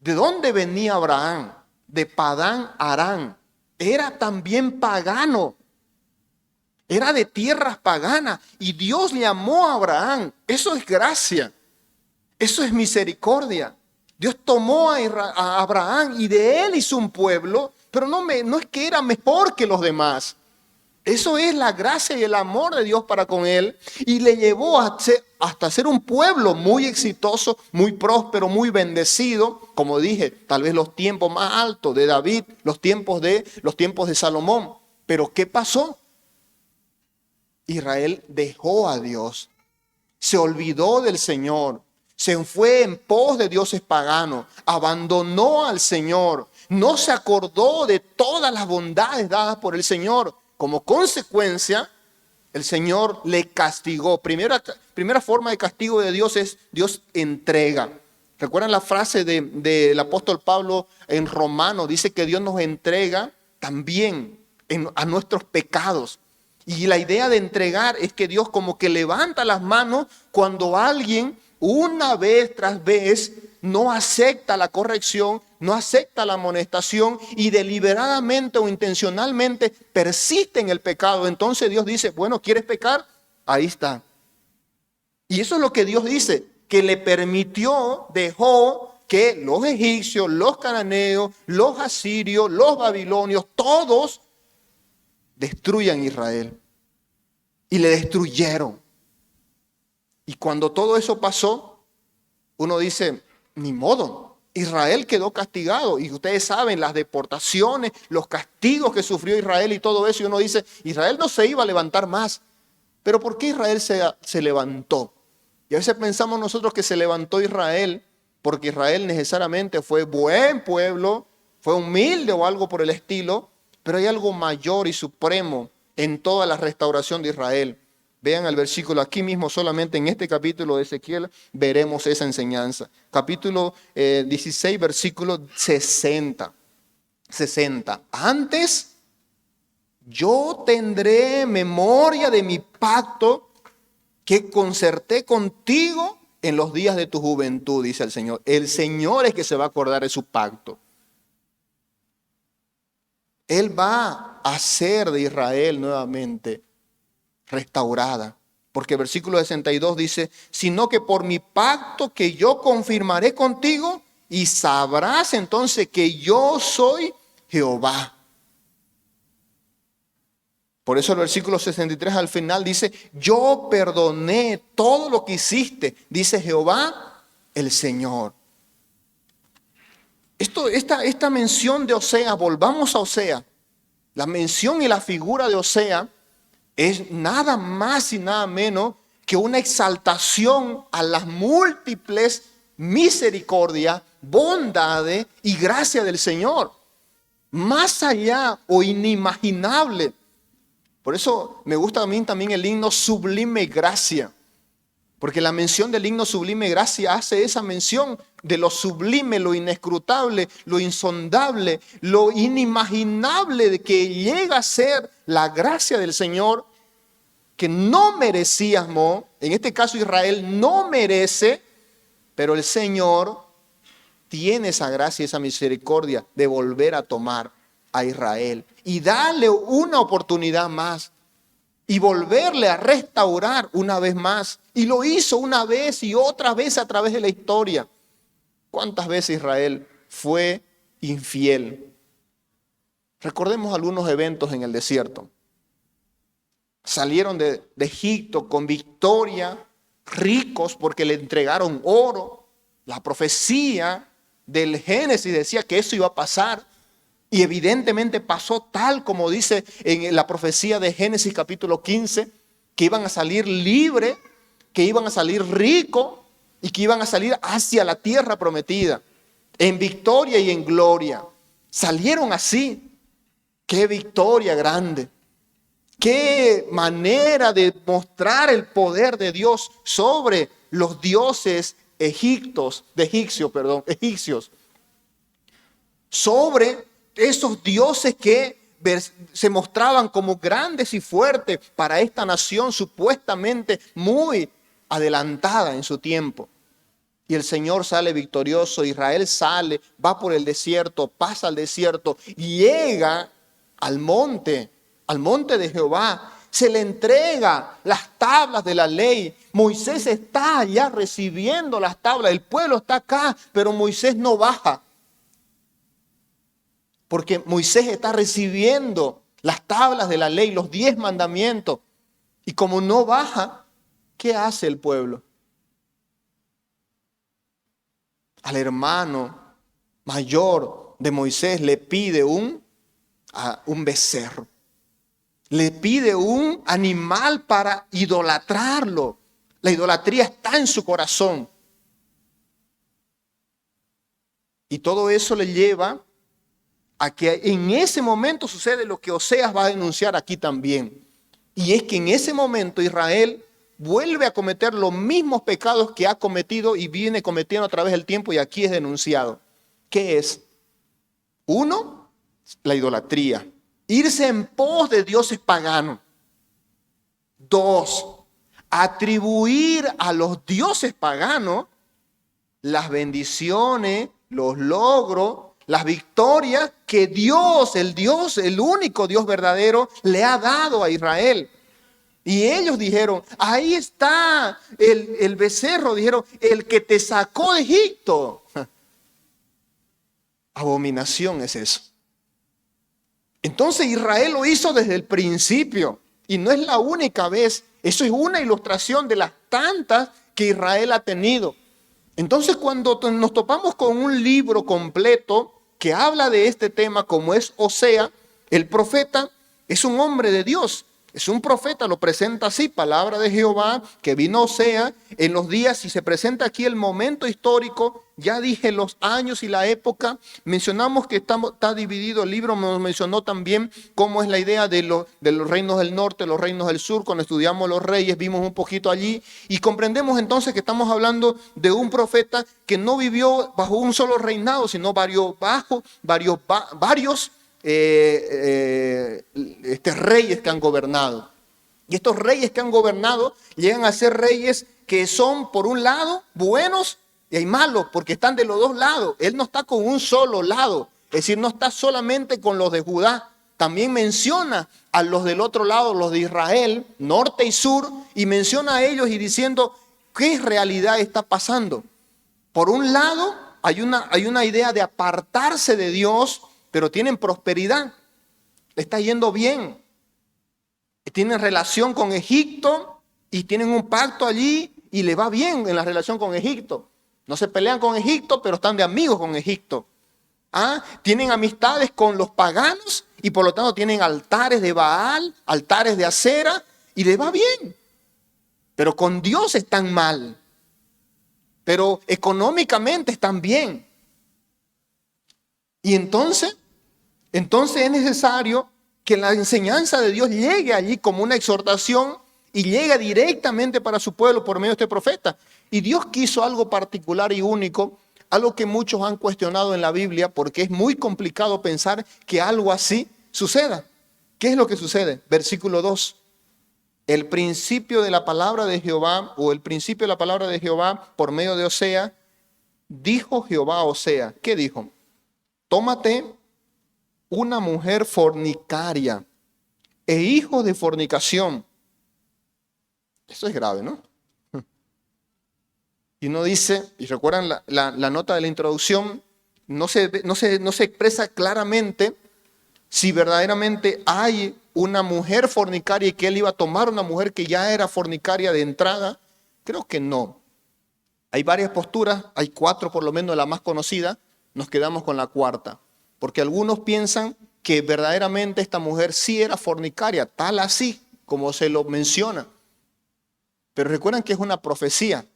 ¿De dónde venía Abraham? De Padán Aram. Era también pagano. Era de tierras paganas y Dios le amó a Abraham. Eso es gracia. Eso es misericordia. Dios tomó a Abraham y de él hizo un pueblo, pero no es que era mejor que los demás. Eso es la gracia y el amor de Dios para con él y le llevó hasta ser un pueblo muy exitoso, muy próspero, muy bendecido. Como dije, tal vez los tiempos más altos de David, los tiempos de Salomón. Pero ¿qué pasó? Israel dejó a Dios, se olvidó del Señor, se fue en pos de dioses paganos, abandonó al Señor, no se acordó de todas las bondades dadas por el Señor. Como consecuencia, el Señor le castigó. Primera forma de castigo de Dios es Dios entrega. ¿Recuerdan la frase del apóstol Pablo en Romanos? Dice que Dios nos entrega también a nuestros pecados. Y la idea de entregar es que Dios como que levanta las manos cuando alguien una vez tras vez no acepta la corrección, no acepta la amonestación y deliberadamente o intencionalmente persiste en el pecado. Entonces Dios dice, bueno, ¿quieres pecar? Ahí está. Y eso es lo que Dios dice, que le permitió, dejó que los egipcios, los cananeos, los asirios, los babilonios, todos destruyan Israel. Y le destruyeron. Y cuando todo eso pasó, uno dice, ni modo, Israel quedó castigado. Y ustedes saben las deportaciones, los castigos que sufrió Israel y todo eso. Y uno dice, Israel no se iba a levantar más. Pero ¿por qué Israel se levantó? Y a veces pensamos nosotros que se levantó Israel porque Israel necesariamente fue buen pueblo, fue humilde o algo por el estilo, pero hay algo mayor y supremo en toda la restauración de Israel. Vean el versículo aquí mismo, solamente en este capítulo de Ezequiel veremos esa enseñanza. Capítulo 16, versículo 60. Antes yo tendré memoria de mi pacto que concerté contigo en los días de tu juventud, dice el Señor. El Señor es que se va a acordar de su pacto. Él va a hacer de Israel nuevamente restaurada. Porque el versículo 62 dice, sino que por mi pacto que yo confirmaré contigo y sabrás entonces que yo soy Jehová. Por eso el versículo 63 al final dice, yo perdoné todo lo que hiciste, dice Jehová el Señor. Esta mención de Oseas, volvamos a Oseas, la mención y la figura de Oseas es nada más y nada menos que una exaltación a las múltiples misericordias, bondades y gracia del Señor. Más allá o inimaginable. Por eso me gusta a mí también el himno Sublime Gracia. Porque la mención del himno Sublime Gracia hace esa mención de lo sublime, lo inescrutable, lo insondable, lo inimaginable de que llega a ser la gracia del Señor que no merecíamos. En este caso Israel no merece, pero el Señor tiene esa gracia y esa misericordia de volver a tomar a Israel y darle una oportunidad más y volverle a restaurar una vez más. Y lo hizo una vez y otra vez a través de la historia. ¿Cuántas veces Israel fue infiel? Recordemos algunos eventos en el desierto. Salieron de Egipto con victoria, ricos porque le entregaron oro. La profecía del Génesis decía que eso iba a pasar. Y evidentemente pasó tal como dice en la profecía de Génesis capítulo 15, que iban a salir libres, que iban a salir ricos y que iban a salir hacia la tierra prometida, en victoria y en gloria. Salieron así. ¡Qué victoria grande! ¡Qué manera de mostrar el poder de Dios sobre los dioses egipcios! Sobre esos dioses que se mostraban como grandes y fuertes para esta nación supuestamente muy adelantada en su tiempo. Y el Señor sale victorioso, Israel sale, va por el desierto, pasa al desierto, llega al monte de Jehová, se le entrega las tablas de la ley. Moisés está allá recibiendo las tablas, el pueblo está acá, pero Moisés no baja. Porque Moisés está recibiendo las tablas de la ley, los 10 mandamientos. Y como no baja, ¿qué hace el pueblo? Al hermano mayor de Moisés le pide un becerro. Le pide un animal para idolatrarlo. La idolatría está en su corazón. Y todo eso le lleva a que en ese momento sucede lo que Oseas va a denunciar aquí también. Y es que en ese momento Israel vuelve a cometer los mismos pecados que ha cometido y viene cometiendo a través del tiempo, y aquí es denunciado. ¿Qué es? 1, la idolatría. Irse en pos de dioses paganos. 2, atribuir a los dioses paganos las bendiciones, los logros, las victorias que Dios, el único Dios verdadero, le ha dado a Israel. Y ellos dijeron, ahí está el becerro, dijeron, el que te sacó de Egipto. Abominación es eso. Entonces Israel lo hizo desde el principio y no es la única vez. Eso es una ilustración de las tantas que Israel ha tenido. Entonces cuando nos topamos con un libro completo que habla de este tema como es Osea, el profeta es un hombre de Dios. Es un profeta, lo presenta así, palabra de Jehová, que vino Osea en los días, y se presenta aquí el momento histórico. Ya dije los años y la época. Mencionamos que está dividido el libro, nos mencionó también cómo es la idea de los reinos del norte, los reinos del sur. Cuando estudiamos los reyes vimos un poquito allí y comprendemos entonces que estamos hablando de un profeta que no vivió bajo un solo reinado, sino varios reyes que han gobernado. Y estos reyes que han gobernado llegan a ser reyes que son, por un lado, buenos, y hay malos, porque están de los dos lados. Él no está con un solo lado, es decir, no está solamente con los de Judá. También menciona a los del otro lado, los de Israel, norte y sur, y menciona a ellos y diciendo qué realidad está pasando. Por un lado, hay una idea de apartarse de Dios, pero tienen prosperidad, le está yendo bien, tienen relación con Egipto y tienen un pacto allí y le va bien en la relación con Egipto. No se pelean con Egipto, pero están de amigos con Egipto. Tienen amistades con los paganos y por lo tanto tienen altares de Baal, altares de Acera, y les va bien. Pero con Dios están mal, pero económicamente están bien. Y entonces es necesario que la enseñanza de Dios llegue allí como una exhortación y llegue directamente para su pueblo por medio de este profeta. Y Dios quiso algo particular y único, algo que muchos han cuestionado en la Biblia, porque es muy complicado pensar que algo así suceda. ¿Qué es lo que sucede? Versículo 2. El principio de la palabra de Jehová, o el principio de la palabra de Jehová por medio de Osea, dijo Jehová a Osea. ¿Qué dijo? Tómate una mujer fornicaria e hijos de fornicación. Eso es grave, ¿no? Y uno dice, y recuerdan la nota de la introducción, no se expresa claramente si verdaderamente hay una mujer fornicaria y que él iba a tomar una mujer que ya era fornicaria de entrada. Creo que no. Hay varias posturas, hay 4 por lo menos, la más conocida, nos quedamos con la 4. Porque algunos piensan que verdaderamente esta mujer sí era fornicaria, tal así como se lo menciona. Pero recuerden que es una profecía.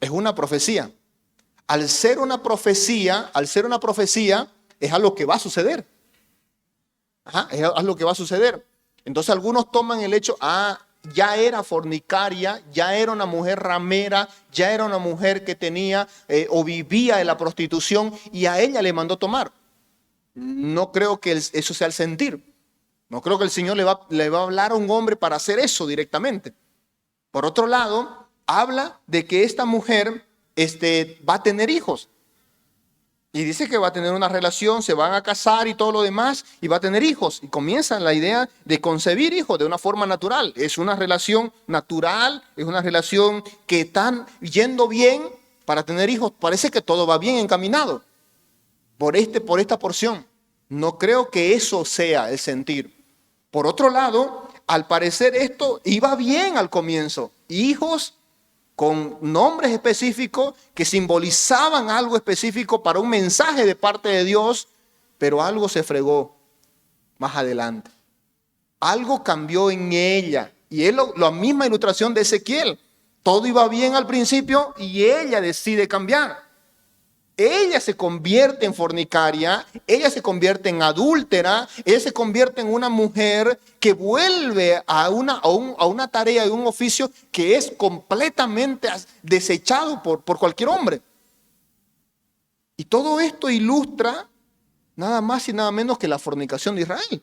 Es una profecía. Al ser una profecía, es algo que va a suceder. Es algo que va a suceder. Entonces algunos toman el hecho, ya era fornicaria, ya era una mujer ramera, ya era una mujer que tenía o vivía de la prostitución y a ella le mandó tomar. No creo que eso sea el sentir. No creo que el Señor le va a hablar a un hombre para hacer eso directamente. Por otro lado, habla de que esta mujer va a tener hijos. Y dice que va a tener una relación, se van a casar y todo lo demás, y va a tener hijos. Y comienza la idea de concebir hijos de una forma natural. Es una relación natural, es una relación que están yendo bien para tener hijos. Parece que todo va bien encaminado por esta porción. No creo que eso sea el sentir. Por otro lado, al parecer esto iba bien al comienzo. Hijos con nombres específicos que simbolizaban algo específico para un mensaje de parte de Dios, pero algo se fregó más adelante. Algo cambió en ella. Y es la misma ilustración de Ezequiel. Todo iba bien al principio y ella decide cambiar. Ella se convierte en fornicaria, ella se convierte en adúltera, ella se convierte en una mujer que vuelve a una tarea y un oficio que es completamente desechado por cualquier hombre. Y todo esto ilustra nada más y nada menos que la fornicación de Israel.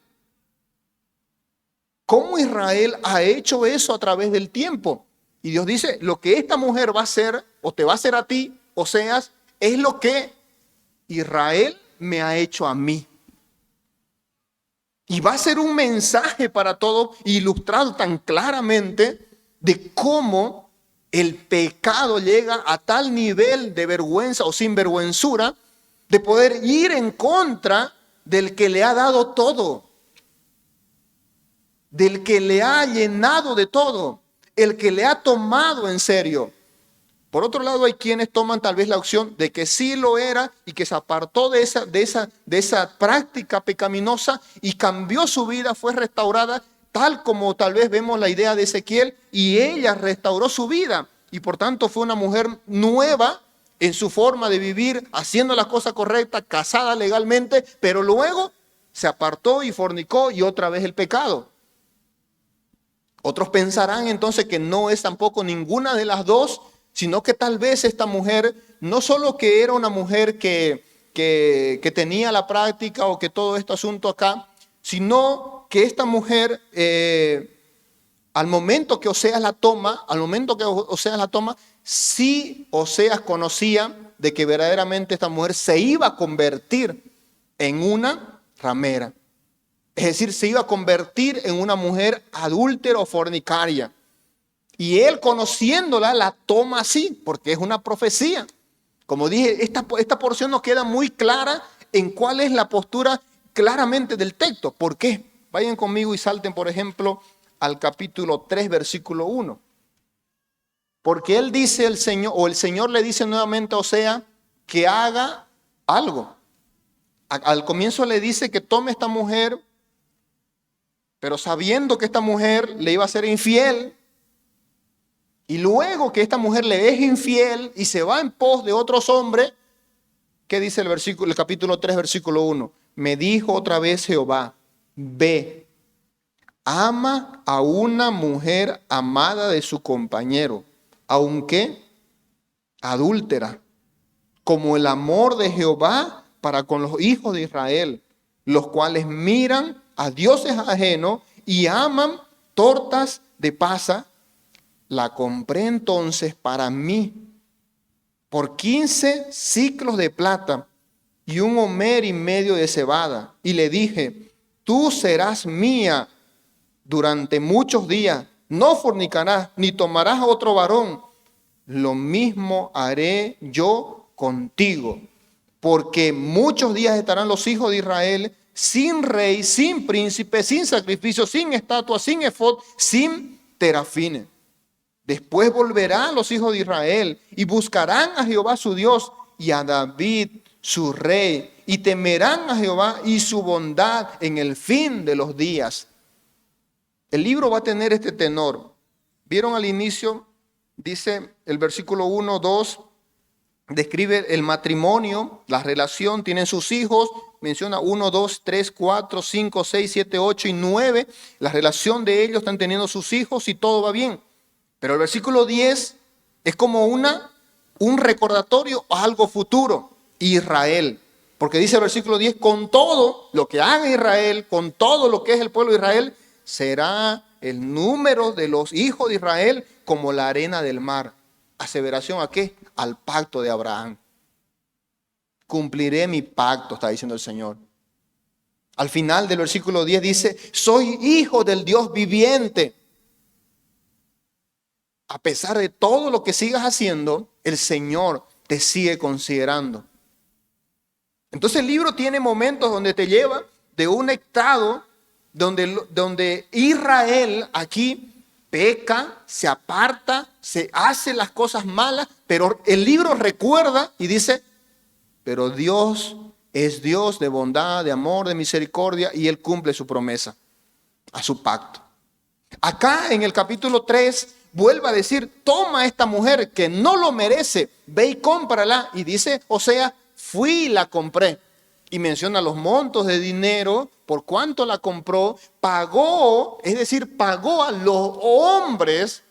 ¿Cómo Israel ha hecho eso a través del tiempo? Y Dios dice, lo que esta mujer va a hacer, o te va a hacer a ti, Oseas, es lo que Israel me ha hecho a mí. Y va a ser un mensaje para todos, ilustrado tan claramente de cómo el pecado llega a tal nivel de vergüenza o sinvergüenzura de poder ir en contra del que le ha dado todo, del que le ha llenado de todo, el que le ha tomado en serio. Por otro lado, hay quienes toman tal vez la opción de que sí lo era y que se apartó de esa práctica pecaminosa y cambió su vida, fue restaurada, tal como tal vez vemos la idea de Ezequiel, y ella restauró su vida. Y por tanto fue una mujer nueva en su forma de vivir, haciendo las cosas correctas, casada legalmente, pero luego se apartó y fornicó y otra vez el pecado. Otros pensarán entonces que no es tampoco ninguna de las dos, sino que tal vez esta mujer, no solo que era una mujer que tenía la práctica o que todo este asunto acá, sino que esta mujer, al momento que Oseas la toma, sí Oseas conocía de que verdaderamente esta mujer se iba a convertir en una ramera. Es decir, se iba a convertir en una mujer adúltera o fornicaria. Y él, conociéndola, la toma así, porque es una profecía. Como dije, esta porción nos queda muy clara en cuál es la postura claramente del texto. ¿Por qué? Vayan conmigo y salten, por ejemplo, al capítulo 3, versículo 1. Porque él dice, el Señor le dice nuevamente a Oseas que haga algo. Al comienzo le dice que tome esta mujer, pero sabiendo que esta mujer le iba a ser infiel. Y luego que esta mujer le es infiel y se va en pos de otros hombres, ¿qué dice el capítulo 3, versículo 1? Me dijo otra vez Jehová, ve, ama a una mujer amada de su compañero, aunque adúltera, como el amor de Jehová para con los hijos de Israel, los cuales miran a dioses ajenos y aman tortas de pasa. La compré entonces para mí por 15 siclos de plata y 1 homer y medio de cebada. Y le dije, tú serás mía durante muchos días, no fornicarás ni tomarás a otro varón. Lo mismo haré yo contigo, porque muchos días estarán los hijos de Israel sin rey, sin príncipe, sin sacrificio, sin estatua, sin efod, sin terafines. Después volverán los hijos de Israel y buscarán a Jehová su Dios y a David su rey, y temerán a Jehová y su bondad en el fin de los días. El libro va a tener este tenor. ¿Vieron al inicio? Dice el versículo 1, 2, describe el matrimonio, la relación, tienen sus hijos, menciona 1, 2, 3, 4, 5, 6, 7, 8 y 9. La relación de ellos, están teniendo sus hijos y todo va bien. Pero el versículo 10 es como un recordatorio a algo futuro, Israel. Porque dice el versículo 10, con todo lo que haga Israel, con todo lo que es el pueblo de Israel, será el número de los hijos de Israel como la arena del mar. ¿Aseveración a qué? Al pacto de Abraham. Cumpliré mi pacto, está diciendo el Señor. Al final del versículo 10 dice, soy hijo del Dios viviente. A pesar de todo lo que sigas haciendo, el Señor te sigue considerando. Entonces el libro tiene momentos donde te lleva de un estado donde Israel aquí peca, se aparta, se hace las cosas malas, pero el libro recuerda y dice, pero Dios es Dios de bondad, de amor, de misericordia, y Él cumple su promesa, a su pacto. Acá en el capítulo 3 vuelve a decir, toma a esta mujer que no lo merece, ve y cómprala. Y dice, o sea, fui y la compré. Y menciona los montos de dinero, por cuánto la compró, pagó, es decir, pagó a los hombres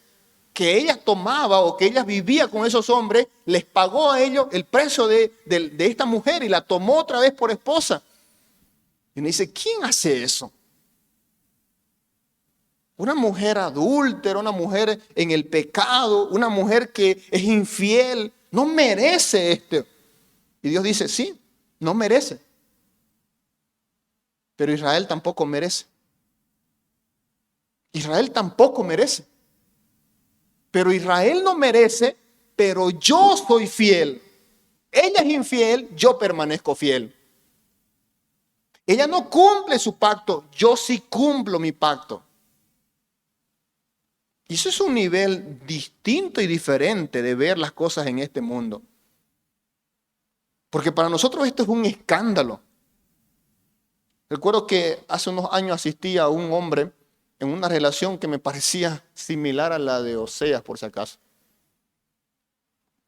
que ella tomaba o que ella vivía con esos hombres, les pagó a ellos el precio de esta mujer y la tomó otra vez por esposa. Y uno dice, ¿quién hace eso? Una mujer adúltera, una mujer en el pecado, una mujer que es infiel, no merece esto. Y Dios dice, sí, no merece. pero Israel tampoco merece. Israel tampoco merece. Pero Israel no merece, pero yo soy fiel. Ella es infiel, yo permanezco fiel. Ella no cumple su pacto, yo sí cumplo mi pacto. Y eso es un nivel distinto y diferente de ver las cosas en este mundo. Porque para nosotros esto es un escándalo. Recuerdo que hace unos años asistí a un hombre en una relación que me parecía similar a la de Oseas, por si acaso.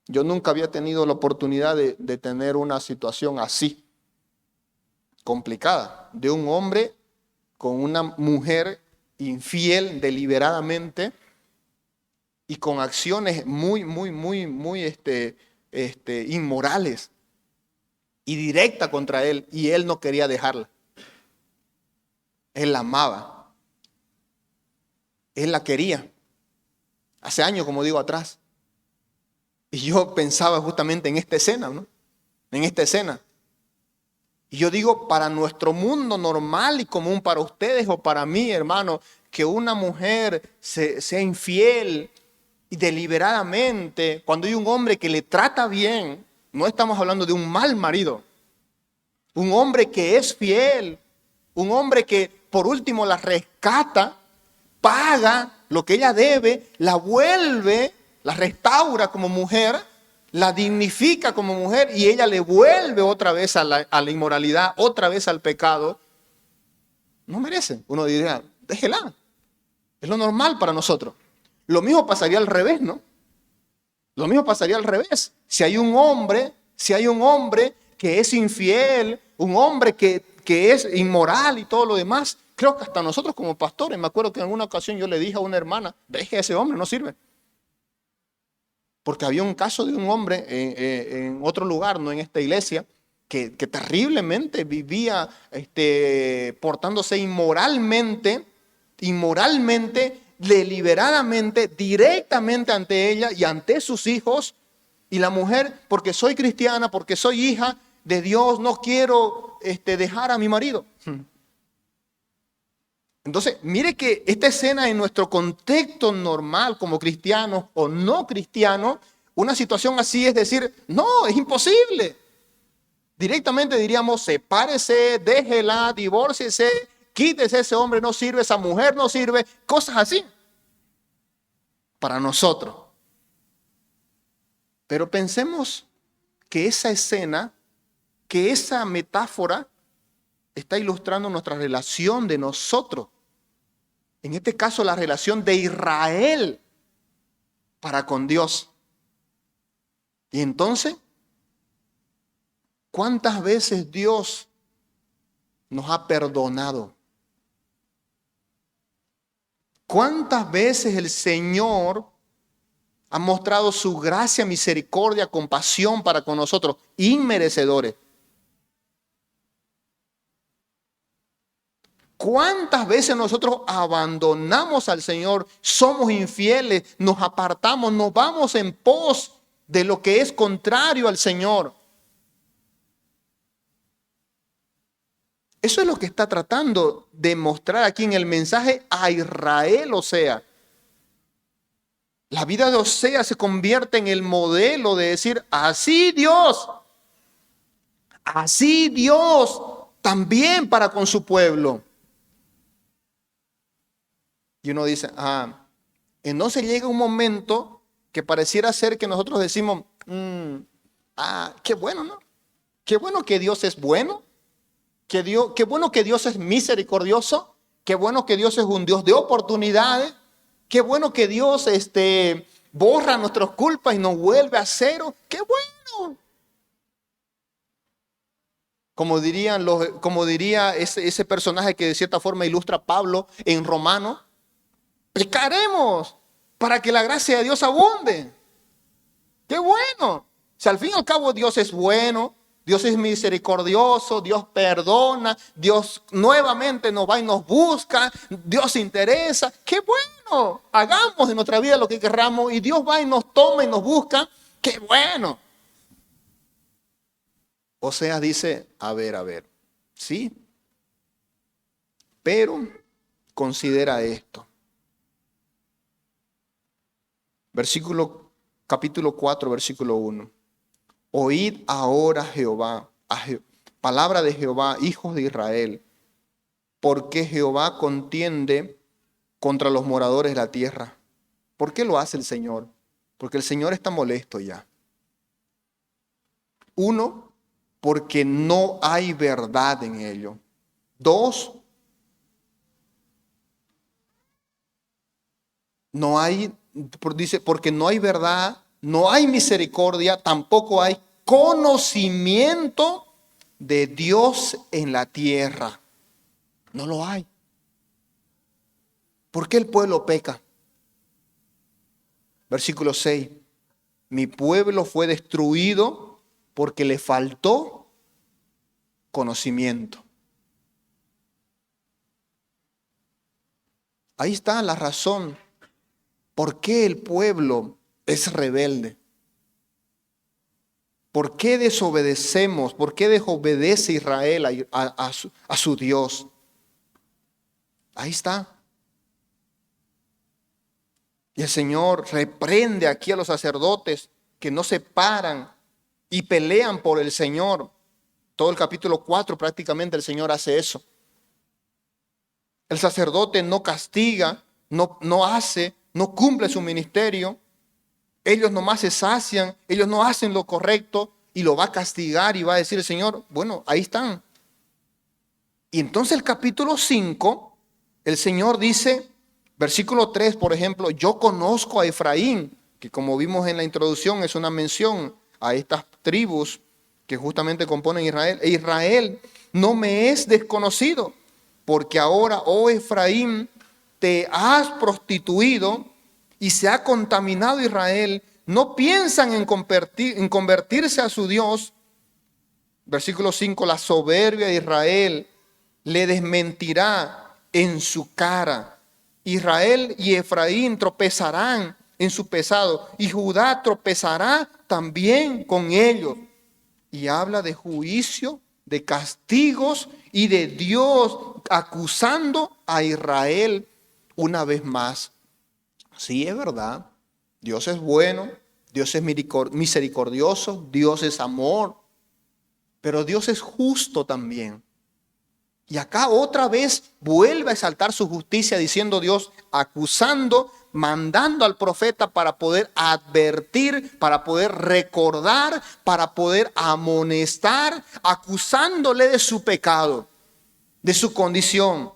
Yo nunca había tenido la oportunidad de tener una situación así, complicada, de un hombre con una mujer infiel deliberadamente y con acciones muy inmorales y directa contra él, y él no quería dejarla. Él la amaba. Él la quería. Hace años, como digo, atrás. Y yo pensaba justamente en esta escena, ¿no? En esta escena. Y yo digo, para nuestro mundo normal y común, para ustedes o para mí, hermano, que una mujer sea infiel y deliberadamente, cuando hay un hombre que le trata bien, no estamos hablando de un mal marido, un hombre que es fiel, un hombre que por último la rescata, paga lo que ella debe, la vuelve, la restaura como mujer, la dignifica como mujer y ella le vuelve otra vez a la inmoralidad, otra vez al pecado. No merece. Uno diría, déjela. Es lo normal para nosotros. Lo mismo pasaría al revés, ¿no? Lo mismo pasaría al revés. Si hay un hombre que es infiel, un hombre que es inmoral y todo lo demás, creo que hasta nosotros como pastores, me acuerdo que en alguna ocasión yo le dije a una hermana, deje a ese hombre, no sirve. Porque había un caso de un hombre en otro lugar, no en esta iglesia, que terriblemente vivía portándose inmoralmente, deliberadamente, directamente ante ella y ante sus hijos. Y la mujer, porque soy cristiana, porque soy hija de Dios, no quiero dejar a mi marido. Entonces, mire que esta escena en nuestro contexto normal como cristianos o no cristianos, una situación así es decir, no, es imposible. Directamente diríamos, sepárese, déjela, divórciese, quítese, ese hombre no sirve, esa mujer no sirve, cosas así. Para nosotros. Pero pensemos que esa escena, que esa metáfora está ilustrando nuestra relación de nosotros. En este caso, la relación de Israel para con Dios. Y entonces, ¿cuántas veces Dios nos ha perdonado? ¿Cuántas veces el Señor ha mostrado su gracia, misericordia, compasión para con nosotros, inmerecedores? ¿Cuántas veces nosotros abandonamos al Señor, somos infieles, nos apartamos, nos vamos en pos de lo que es contrario al Señor? Eso es lo que está tratando de mostrar aquí en el mensaje a Israel, Oseas. La vida de Oseas se convierte en el modelo de decir, así Dios también para con su pueblo. Y uno dice, entonces llega un momento que pareciera ser que nosotros decimos, qué bueno, ¿no? Qué bueno que Dios es bueno, qué bueno que Dios es misericordioso, qué bueno que Dios es un Dios de oportunidades, qué bueno que Dios borra nuestras culpas y nos vuelve a cero, qué bueno. Como diría ese personaje que de cierta forma ilustra a Pablo en Romanos, pecaremos para que la gracia de Dios abunde. ¡Qué bueno! Si al fin y al cabo Dios es bueno, Dios es misericordioso, Dios perdona, Dios nuevamente nos va y nos busca, Dios se interesa. ¡Qué bueno! Hagamos en nuestra vida lo que querramos y Dios va y nos toma y nos busca. ¡Qué bueno! Oseas dice, a ver, sí, Pero considera esto. Capítulo 4, versículo 1. Oíd ahora Jehová, palabra de Jehová, hijos de Israel, porque Jehová contiende contra los moradores de la tierra. ¿Por qué lo hace el Señor? Porque el Señor está molesto ya. 1, porque no hay verdad en ello. 2, dice, porque no hay verdad, no hay misericordia, tampoco hay conocimiento de Dios en la tierra. No lo hay. ¿Por qué el pueblo peca? Versículo 6. Mi pueblo fue destruido porque le faltó conocimiento. Ahí está la razón por qué el pueblo es rebelde. ¿Por qué desobedecemos? ¿Por qué desobedece Israel a su Dios? Ahí está. Y el Señor reprende aquí a los sacerdotes que no se paran y pelean por el Señor. Todo el capítulo 4 prácticamente el Señor hace eso. El sacerdote no castiga, no cumple su ministerio. Ellos nomás se sacian, ellos no hacen lo correcto y lo va a castigar y va a decir el Señor, bueno, ahí están. Y entonces el capítulo 5, el Señor dice, versículo 3, por ejemplo, yo conozco a Efraín, que como vimos en la introducción es una mención a estas tribus que justamente componen Israel. E Israel no me es desconocido, porque ahora, oh Efraín, te has prostituido y se ha contaminado Israel. No piensan en convertirse a su Dios. Versículo 5, la soberbia de Israel le desmentirá en su cara. Israel y Efraín tropezarán en su pesado y Judá tropezará también con ellos. Y habla de juicio, de castigos y de Dios acusando a Israel una vez más. Sí, es verdad. Dios es bueno, Dios es misericordioso, Dios es amor, pero Dios es justo también. Y acá otra vez vuelve a exaltar su justicia diciendo Dios, acusando, mandando al profeta para poder advertir, para poder recordar, para poder amonestar, acusándole de su pecado, de su condición.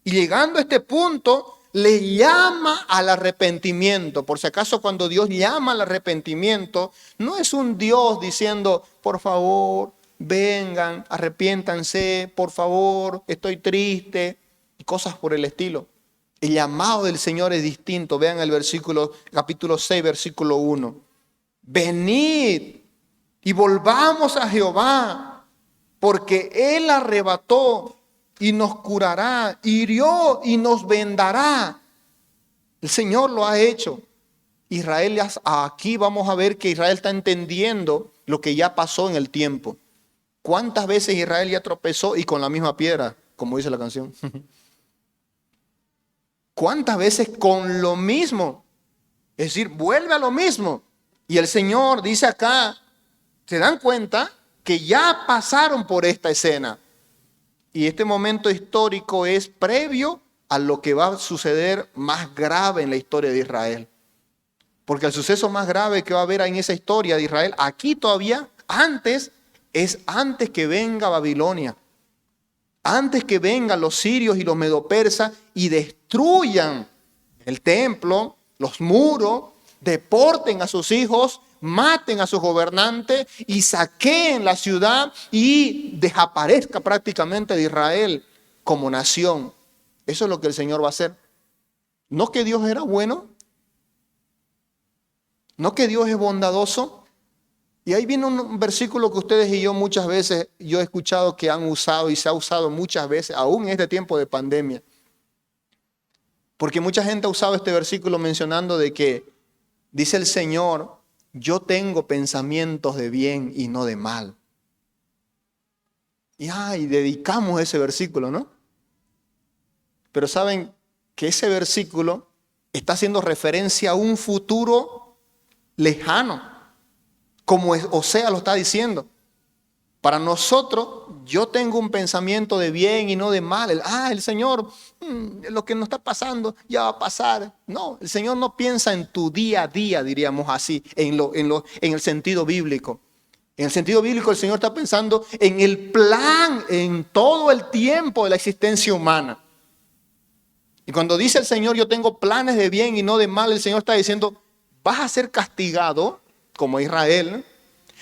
Y llegando a este punto, le llama al arrepentimiento. Por si acaso cuando Dios llama al arrepentimiento, no es un Dios diciendo, por favor, vengan, arrepiéntanse, por favor, estoy triste, y cosas por el estilo. El llamado del Señor es distinto. Vean el capítulo 6, versículo 1. Venid y volvamos a Jehová, porque Él arrebató y nos curará, hirió y nos vendará. El Señor lo ha hecho. Israel, aquí vamos a ver que Israel está entendiendo lo que ya pasó en el tiempo. ¿Cuántas veces Israel ya tropezó y con la misma piedra, como dice la canción? ¿Cuántas veces con lo mismo? Es decir, vuelve a lo mismo. Y el Señor dice acá, ¿se dan cuenta? Que ya pasaron por esta escena. Y este momento histórico es previo a lo que va a suceder más grave en la historia de Israel. Porque el suceso más grave que va a haber en esa historia de Israel, aquí todavía, es antes que venga Babilonia. Antes que vengan los sirios y los medopersas y destruyan el templo, los muros, deporten a sus hijos, maten a sus gobernantes y saqueen la ciudad y desaparezca prácticamente de Israel como nación. Eso es lo que el Señor va a hacer. No que Dios era bueno, no que Dios es bondadoso. Y ahí viene un versículo que ustedes y yo muchas veces, yo he escuchado que han usado y se ha usado muchas veces, aún en este tiempo de pandemia. Porque mucha gente ha usado este versículo mencionando de que, dice el Señor, yo tengo pensamientos de bien y no de mal. Y dedicamos ese versículo, ¿no? Pero saben que ese versículo está haciendo referencia a un futuro lejano, como Oseas lo está diciendo. Para nosotros, yo tengo un pensamiento de bien y no de mal. El Señor, lo que nos está pasando ya va a pasar. No, el Señor no piensa en tu día a día, diríamos así, en el sentido bíblico. En el sentido bíblico, el Señor está pensando en el plan, en todo el tiempo de la existencia humana. Y cuando dice el Señor, yo tengo planes de bien y no de mal, el Señor está diciendo, vas a ser castigado como Israel,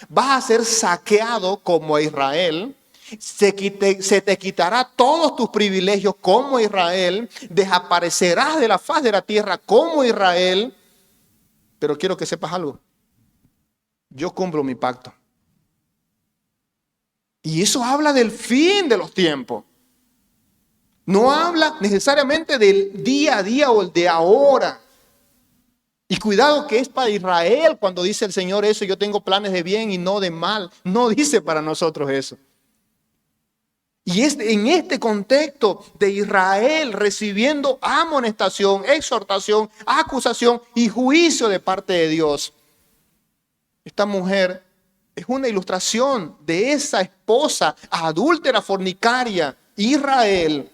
vas a ser saqueado como Israel, se te quitará todos tus privilegios como Israel, desaparecerás de la faz de la tierra como Israel, pero quiero que sepas algo, yo cumplo mi pacto. Y eso habla del fin de los tiempos. No habla necesariamente del día a día o el de ahora. Y cuidado que es para Israel cuando dice el Señor eso, yo tengo planes de bien y no de mal. No dice para nosotros eso. Y es en este contexto de Israel recibiendo amonestación, exhortación, acusación y juicio de parte de Dios. Esta mujer es una ilustración de esa esposa adúltera, fornicaria, Israel,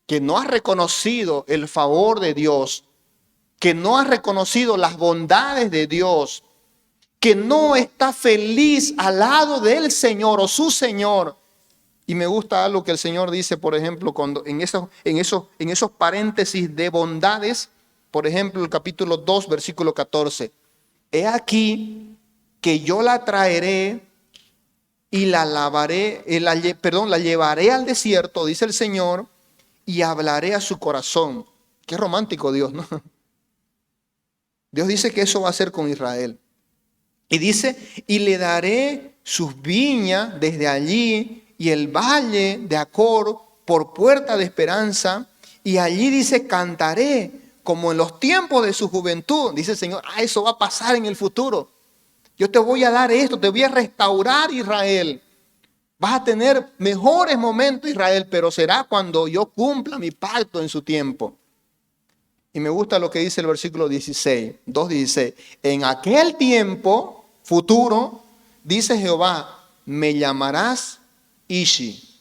que no ha reconocido el favor de Dios, que no ha reconocido las bondades de Dios, que no está feliz al lado del Señor o su Señor. Y me gusta algo que el Señor dice, por ejemplo, cuando en esos paréntesis de bondades, por ejemplo, el capítulo 2, versículo 14. He aquí que yo la traeré y la llevaré al desierto, dice el Señor, y hablaré a su corazón. Qué romántico Dios, ¿no? Dios dice que eso va a ser con Israel. Y dice, y le daré sus viñas desde allí y el valle de Acor por puerta de esperanza. Y allí dice, cantaré como en los tiempos de su juventud. Dice el Señor, eso va a pasar en el futuro. Yo te voy a dar esto, te voy a restaurar Israel. Vas a tener mejores momentos Israel, pero será cuando yo cumpla mi pacto en su tiempo. Y me gusta lo que dice el versículo 16, 2:16. En aquel tiempo futuro, dice Jehová, me llamarás Ishi.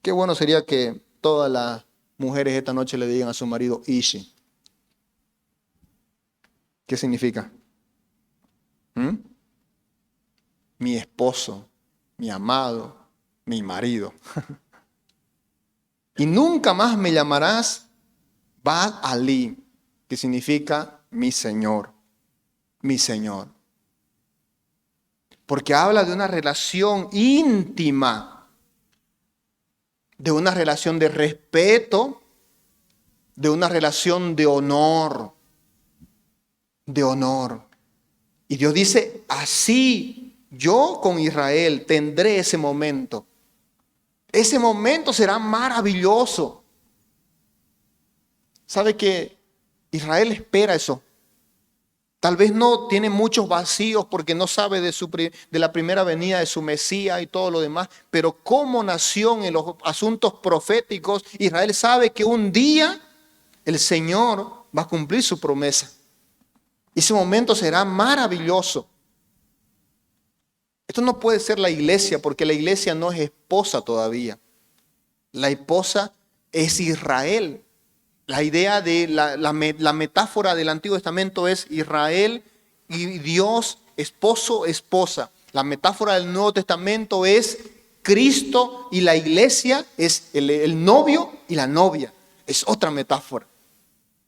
Qué bueno sería que todas las mujeres esta noche le digan a su marido Ishi. ¿Qué significa? Mi esposo, mi amado, mi marido. Y nunca más me llamarás Baal Ali, que significa mi Señor, mi Señor. Porque habla de una relación íntima, de una relación de respeto, de una relación de honor, de honor. Y Dios dice, así yo con Israel tendré ese momento. Ese momento será maravilloso. ¿Sabe que Israel espera eso? Tal vez no tiene muchos vacíos porque no sabe de la primera venida de su Mesías y todo lo demás, pero como nación en los asuntos proféticos, Israel sabe que un día el Señor va a cumplir su promesa. Ese momento será maravilloso. Esto no puede ser la iglesia porque la iglesia no es esposa todavía. La esposa es Israel. La idea de la metáfora del Antiguo Testamento es Israel y Dios, esposo, esposa. La metáfora del Nuevo Testamento es Cristo y la iglesia, es el novio y la novia. Es otra metáfora.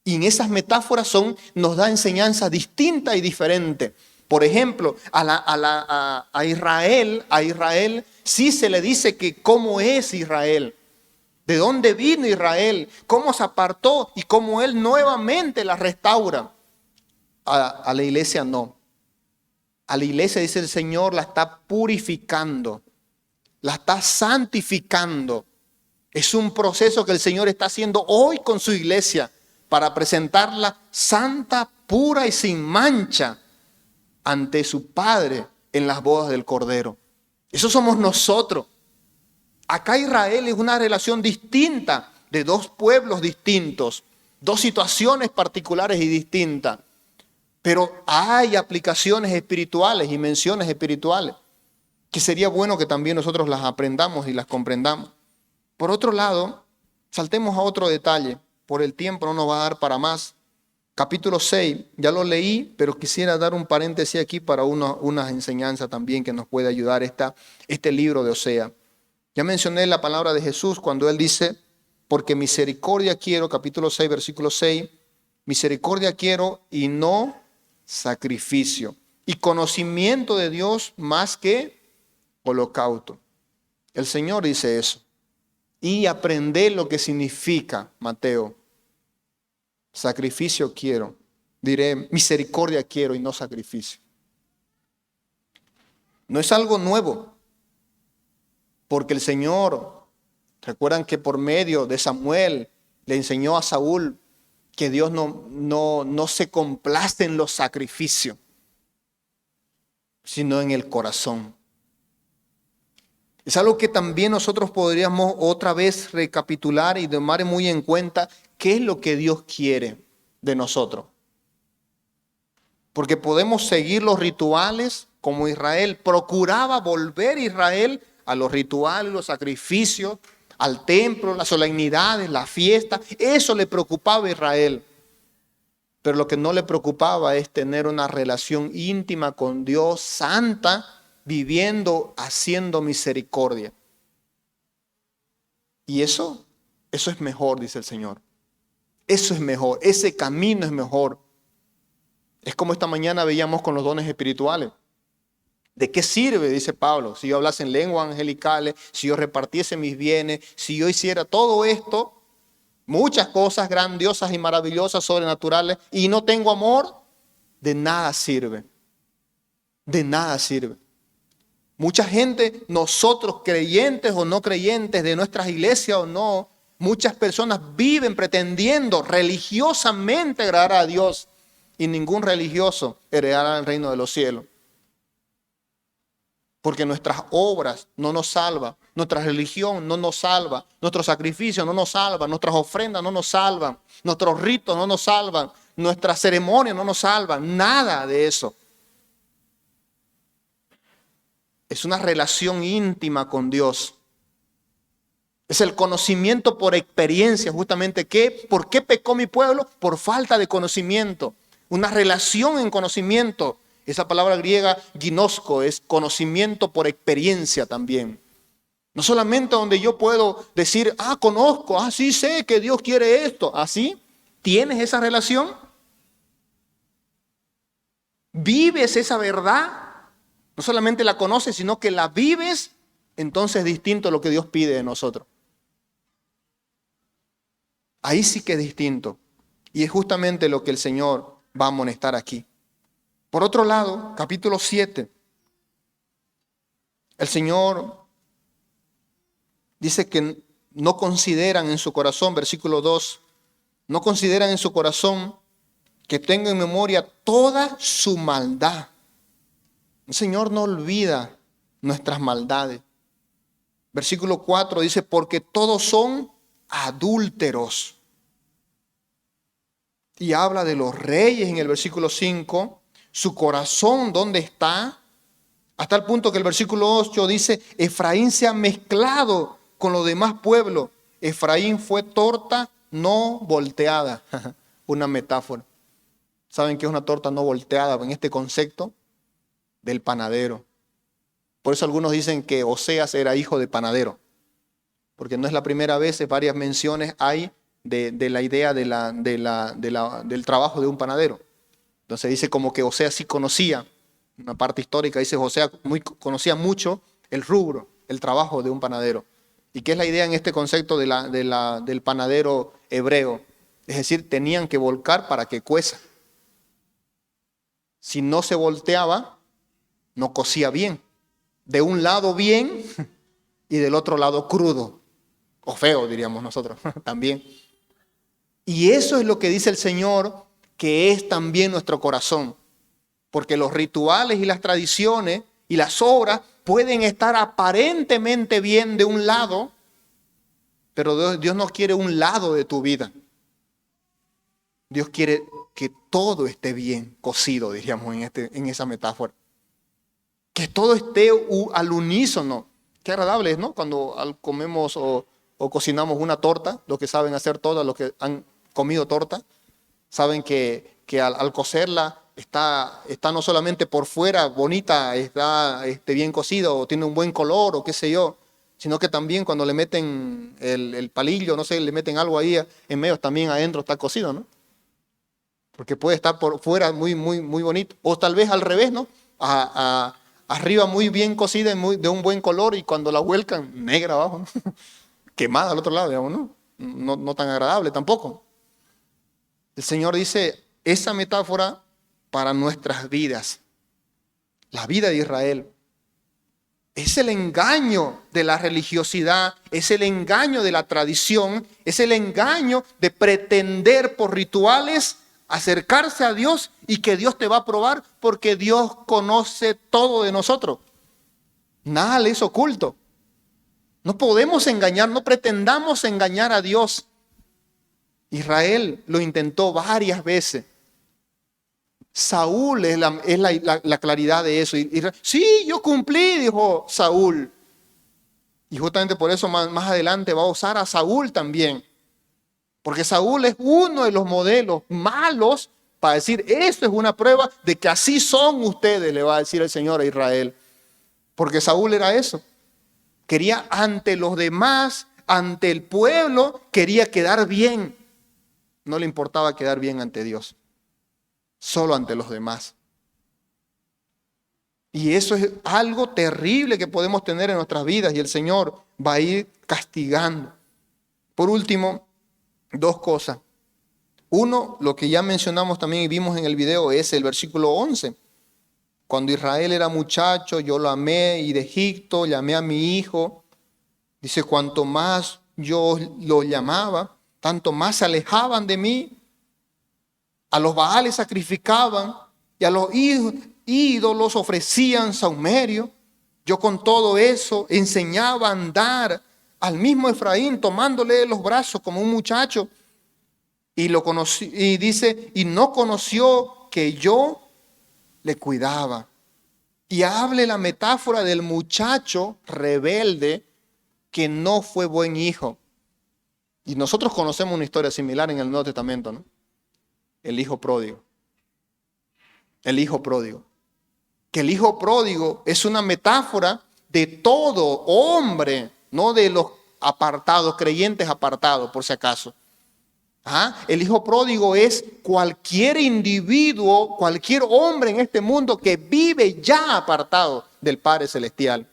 Y en esas metáforas nos da enseñanza distinta y diferente. Por ejemplo, a Israel sí se le dice que cómo es Israel. ¿De dónde vino Israel? ¿Cómo se apartó? Y cómo Él nuevamente la restaura. A la iglesia no. A la iglesia, dice el Señor, la está purificando. La está santificando. Es un proceso que el Señor está haciendo hoy con su iglesia para presentarla santa, pura y sin mancha ante su Padre en las bodas del Cordero. Eso somos nosotros. Acá Israel es una relación distinta de dos pueblos distintos, dos situaciones particulares y distintas. Pero hay aplicaciones espirituales y menciones espirituales que sería bueno que también nosotros las aprendamos y las comprendamos. Por otro lado, saltemos a otro detalle. Por el tiempo no nos va a dar para más. Capítulo 6, ya lo leí, pero quisiera dar un paréntesis aquí para una enseñanza también que nos puede ayudar este libro de Osea. Ya mencioné la palabra de Jesús cuando Él dice, porque misericordia quiero, capítulo 6, versículo 6, misericordia quiero y no sacrificio, y conocimiento de Dios más que holocausto. El Señor dice eso. Y aprender lo que significa, Mateo. Sacrificio quiero. Diré, misericordia quiero y no sacrificio. No es algo nuevo. Porque el Señor, recuerdan que por medio de Samuel le enseñó a Saúl que Dios no se complace en los sacrificios, sino en el corazón. Es algo que también nosotros podríamos otra vez recapitular y tomar muy en cuenta qué es lo que Dios quiere de nosotros. Porque podemos seguir los rituales como Israel. Procuraba volver Israel a los rituales, los sacrificios, al templo, las solemnidades, las fiestas. Eso le preocupaba a Israel. Pero lo que no le preocupaba es tener una relación íntima con Dios, santa, viviendo, haciendo misericordia. Y eso es mejor, dice el Señor. Eso es mejor, ese camino es mejor. Es como esta mañana veíamos con los dones espirituales. ¿De qué sirve, dice Pablo, si yo hablase en lenguas angelicales, si yo repartiese mis bienes, si yo hiciera todo esto, muchas cosas grandiosas y maravillosas, sobrenaturales, y no tengo amor? De nada sirve. De nada sirve. Mucha gente, nosotros creyentes o no creyentes, de nuestras iglesias o no, muchas personas viven pretendiendo religiosamente agradar a Dios y ningún religioso heredará el reino de los cielos. Porque nuestras obras no nos salvan, nuestra religión no nos salva, nuestro sacrificio no nos salva, nuestras ofrendas no nos salvan, nuestros ritos no nos salvan, nuestras ceremonias no nos salvan, nada de eso. Es una relación íntima con Dios. Es el conocimiento por experiencia, justamente. ¿Por qué pecó mi pueblo? Por falta de conocimiento. Una relación en conocimiento. Esa palabra griega, ginosko, es conocimiento por experiencia también. No solamente donde yo puedo decir, conozco, sí sé que Dios quiere esto. ¿Así? ¿Tienes esa relación? ¿Vives esa verdad? No solamente la conoces, sino que la vives, entonces es distinto a lo que Dios pide de nosotros. Ahí sí que es distinto. Y es justamente lo que el Señor va a amonestar aquí. Por otro lado, capítulo 7, el Señor dice que no consideran en su corazón, versículo 2, no consideran en su corazón que tenga en memoria toda su maldad. El Señor no olvida nuestras maldades. Versículo 4 dice, porque todos son adúlteros. Y habla de los reyes en el versículo 5. Su corazón, ¿dónde está? Hasta el punto que el versículo 8 dice, Efraín se ha mezclado con los demás pueblos. Efraín fue torta no volteada. Una metáfora. ¿Saben qué es una torta no volteada en este concepto? Del panadero. Por eso algunos dicen que Oseas era hijo de panadero. Porque no es la primera vez, varias menciones hay de la idea del trabajo de un panadero. Entonces dice como que Oseas sí conocía, una parte histórica dice Oseas conocía mucho el rubro, el trabajo de un panadero. ¿Y qué es la idea en este concepto del panadero hebreo? Es decir, tenían que volcar para que cueza. Si no se volteaba, no cocía bien. De un lado bien y del otro lado crudo. O feo, diríamos nosotros también. Y eso es lo que dice el Señor, que es también nuestro corazón. Porque los rituales y las tradiciones y las obras pueden estar aparentemente bien de un lado, Pero Dios no quiere un lado de tu vida. Dios quiere que todo esté bien cocido, diríamos en esa metáfora. Que todo esté al unísono. Qué agradable es, ¿no? Cuando comemos o cocinamos una torta, los que saben hacer torta, los que han comido torta, saben que al cocerla está no solamente por fuera bonita, está bien cocida o tiene un buen color o qué sé yo, sino que también cuando le meten el palillo, no sé, le meten algo ahí en medio, también adentro está cocido, ¿no? Porque puede estar por fuera muy, muy, muy bonito. O tal vez al revés, ¿no? Arriba muy bien cocida y de un buen color y cuando la vuelcan, negra abajo, ¿no? Quemada al otro lado, digamos, ¿no? No tan agradable tampoco. El Señor dice, esa metáfora para nuestras vidas, la vida de Israel, es el engaño de la religiosidad, es el engaño de la tradición, es el engaño de pretender por rituales acercarse a Dios y que Dios te va a probar porque Dios conoce todo de nosotros. Nada le es oculto. No podemos engañar, no pretendamos engañar a Dios. Israel lo intentó varias veces. Saúl es la claridad de eso. Sí, yo cumplí, dijo Saúl. Y justamente por eso más adelante va a usar a Saúl también. Porque Saúl es uno de los modelos malos para decir, esto es una prueba de que así son ustedes, le va a decir el Señor a Israel. Porque Saúl era eso. Quería ante los demás, ante el pueblo, quería quedar bien. No le importaba quedar bien ante Dios, solo ante los demás. Y eso es algo terrible que podemos tener en nuestras vidas y el Señor va a ir castigando. Por último, dos cosas. Uno, lo que ya mencionamos también y vimos en el video, es el versículo 11. Cuando Israel era muchacho, yo lo amé y de Egipto llamé a mi hijo. Dice, cuanto más yo lo llamaba, tanto más se alejaban de mí. A los Baales sacrificaban y a los ídolos ofrecían sahumerio. Yo con todo eso enseñaba a andar al mismo Efraín, tomándole los brazos como un muchacho. Y lo conocí, y dice, y no conoció que yo le cuidaba. Y hable la metáfora del muchacho rebelde que no fue buen hijo. Y nosotros conocemos una historia similar en el Nuevo Testamento, ¿no? El hijo pródigo. El hijo pródigo. Que el hijo pródigo es una metáfora de todo hombre, no de los apartados, creyentes apartados, por si acaso. El hijo pródigo es cualquier individuo, cualquier hombre en este mundo que vive ya apartado del Padre Celestial.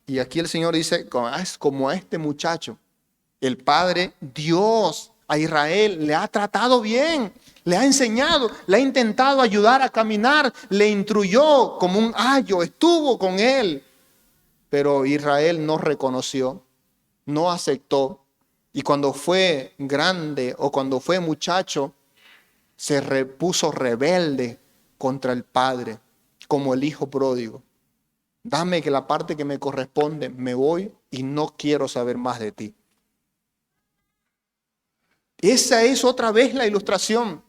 Y aquí el Señor dice, como a este muchacho, el Padre, Dios, a Israel le ha tratado bien, le ha enseñado, le ha intentado ayudar a caminar, le instruyó como un ayo, estuvo con él. Pero Israel no reconoció, no aceptó. Y cuando fue grande o cuando fue muchacho, se puso rebelde contra el Padre, como el hijo pródigo. Dame que la parte que me corresponde, me voy y no quiero saber más de ti. Esa es otra vez la ilustración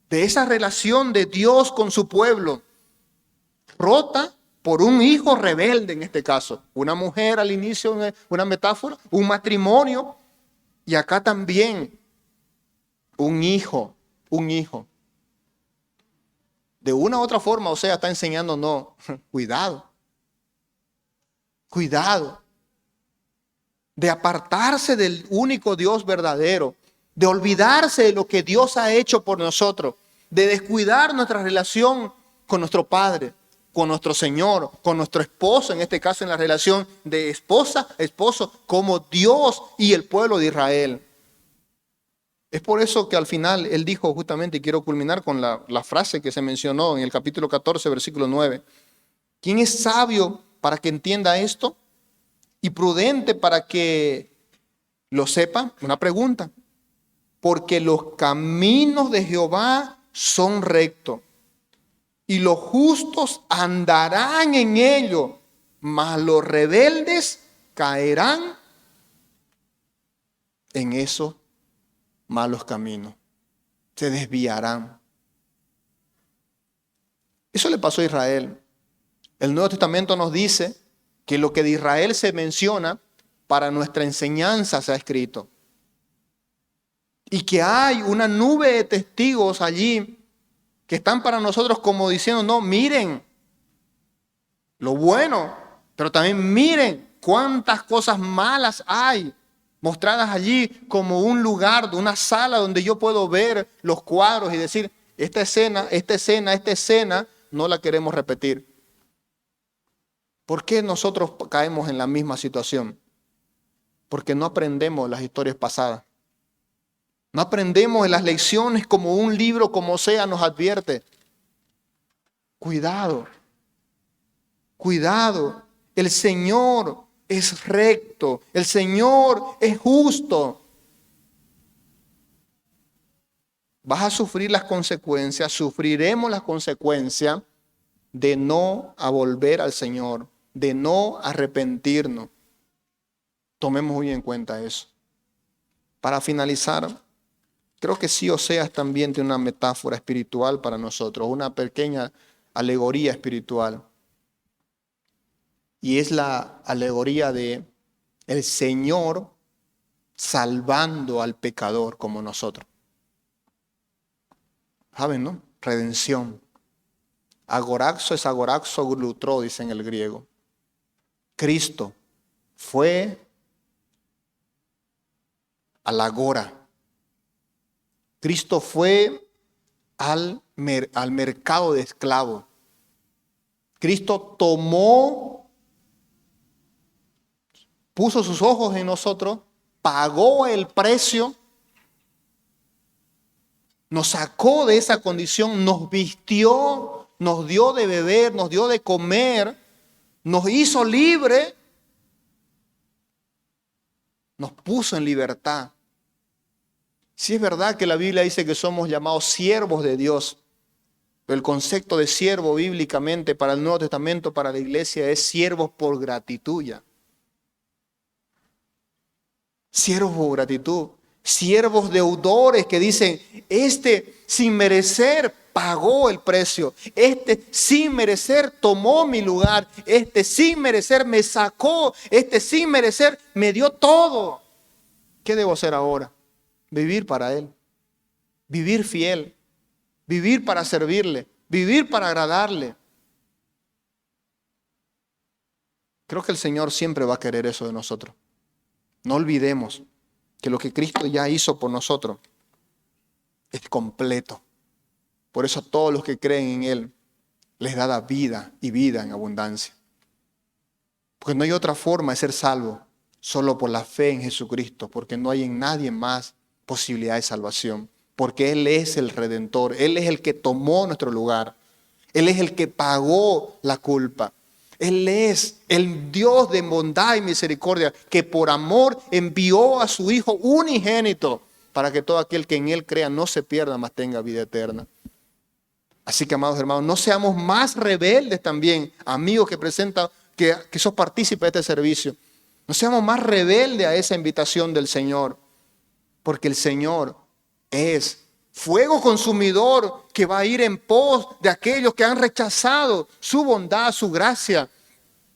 de esa relación de Dios con su pueblo, rota por un hijo rebelde en este caso. Una mujer al inicio, una metáfora, un matrimonio. Y acá también un hijo. De una u otra forma, o sea, está enseñándonos, cuidado de apartarse del único Dios verdadero, de olvidarse de lo que Dios ha hecho por nosotros, de descuidar nuestra relación con nuestro Padre, con nuestro Señor, con nuestro esposo, en este caso en la relación de esposa, esposo, como Dios y el pueblo de Israel. Es por eso que al final él dijo justamente, y quiero culminar con la frase que se mencionó en el capítulo 14, versículo 9. ¿Quién es sabio para que entienda esto? Y prudente para que lo sepa. Una pregunta. Porque los caminos de Jehová son rectos, y los justos andarán en ellos, mas los rebeldes caerán en esos malos caminos. Se desviarán. Eso le pasó a Israel. El Nuevo Testamento nos dice que lo que de Israel se menciona, para nuestra enseñanza se ha escrito. Y que hay una nube de testigos allí que están para nosotros como diciendo, no, miren lo bueno, pero también miren cuántas cosas malas hay mostradas allí como un lugar, una sala donde yo puedo ver los cuadros y decir, esta escena, no la queremos repetir. ¿Por qué nosotros caemos en la misma situación? Porque no aprendemos las historias pasadas. No aprendemos en las lecciones como un libro como sea nos advierte. Cuidado, cuidado. El Señor es recto, el Señor es justo. Vas a sufrir las consecuencias, sufriremos las consecuencias de no volver al Señor, de no arrepentirnos. Tomemos muy en cuenta eso. Para finalizar, creo que sí, Oseas también tiene una metáfora espiritual para nosotros, una pequeña alegoría espiritual. Y es la alegoría de el Señor salvando al pecador como nosotros. ¿Saben, no? Redención. Agoraxo es agoraxo glutro, dice en el griego. Cristo fue al agora. Cristo fue al mercado de esclavos. Cristo puso sus ojos en nosotros, pagó el precio, nos sacó de esa condición, nos vistió, nos dio de beber, nos dio de comer, nos hizo libre, nos puso en libertad. Sí es verdad que la Biblia dice que somos llamados siervos de Dios, pero el concepto de siervo bíblicamente para el Nuevo Testamento, para la iglesia, es siervos por gratitud ya. Siervos por gratitud, siervos deudores que dicen, sin merecer pagó el precio, sin merecer tomó mi lugar, sin merecer me sacó, sin merecer me dio todo. ¿Qué debo hacer ahora? Vivir para Él, vivir fiel, vivir para servirle, vivir para agradarle. Creo que el Señor siempre va a querer eso de nosotros. No olvidemos que lo que Cristo ya hizo por nosotros es completo. Por eso a todos los que creen en Él les da vida y vida en abundancia. Porque no hay otra forma de ser salvo, solo por la fe en Jesucristo, porque no hay en nadie más posibilidad de salvación. Porque Él es el Redentor, Él es el que tomó nuestro lugar, Él es el que pagó la culpa. Él es el Dios de bondad y misericordia que por amor envió a su Hijo unigénito para que todo aquel que en Él crea no se pierda, mas tenga vida eterna. Así que, amados hermanos, no seamos más rebeldes también, amigos que sos partícipes de este servicio. No seamos más rebeldes a esa invitación del Señor, porque el Señor es fuego consumidor que va a ir en pos de aquellos que han rechazado su bondad, su gracia,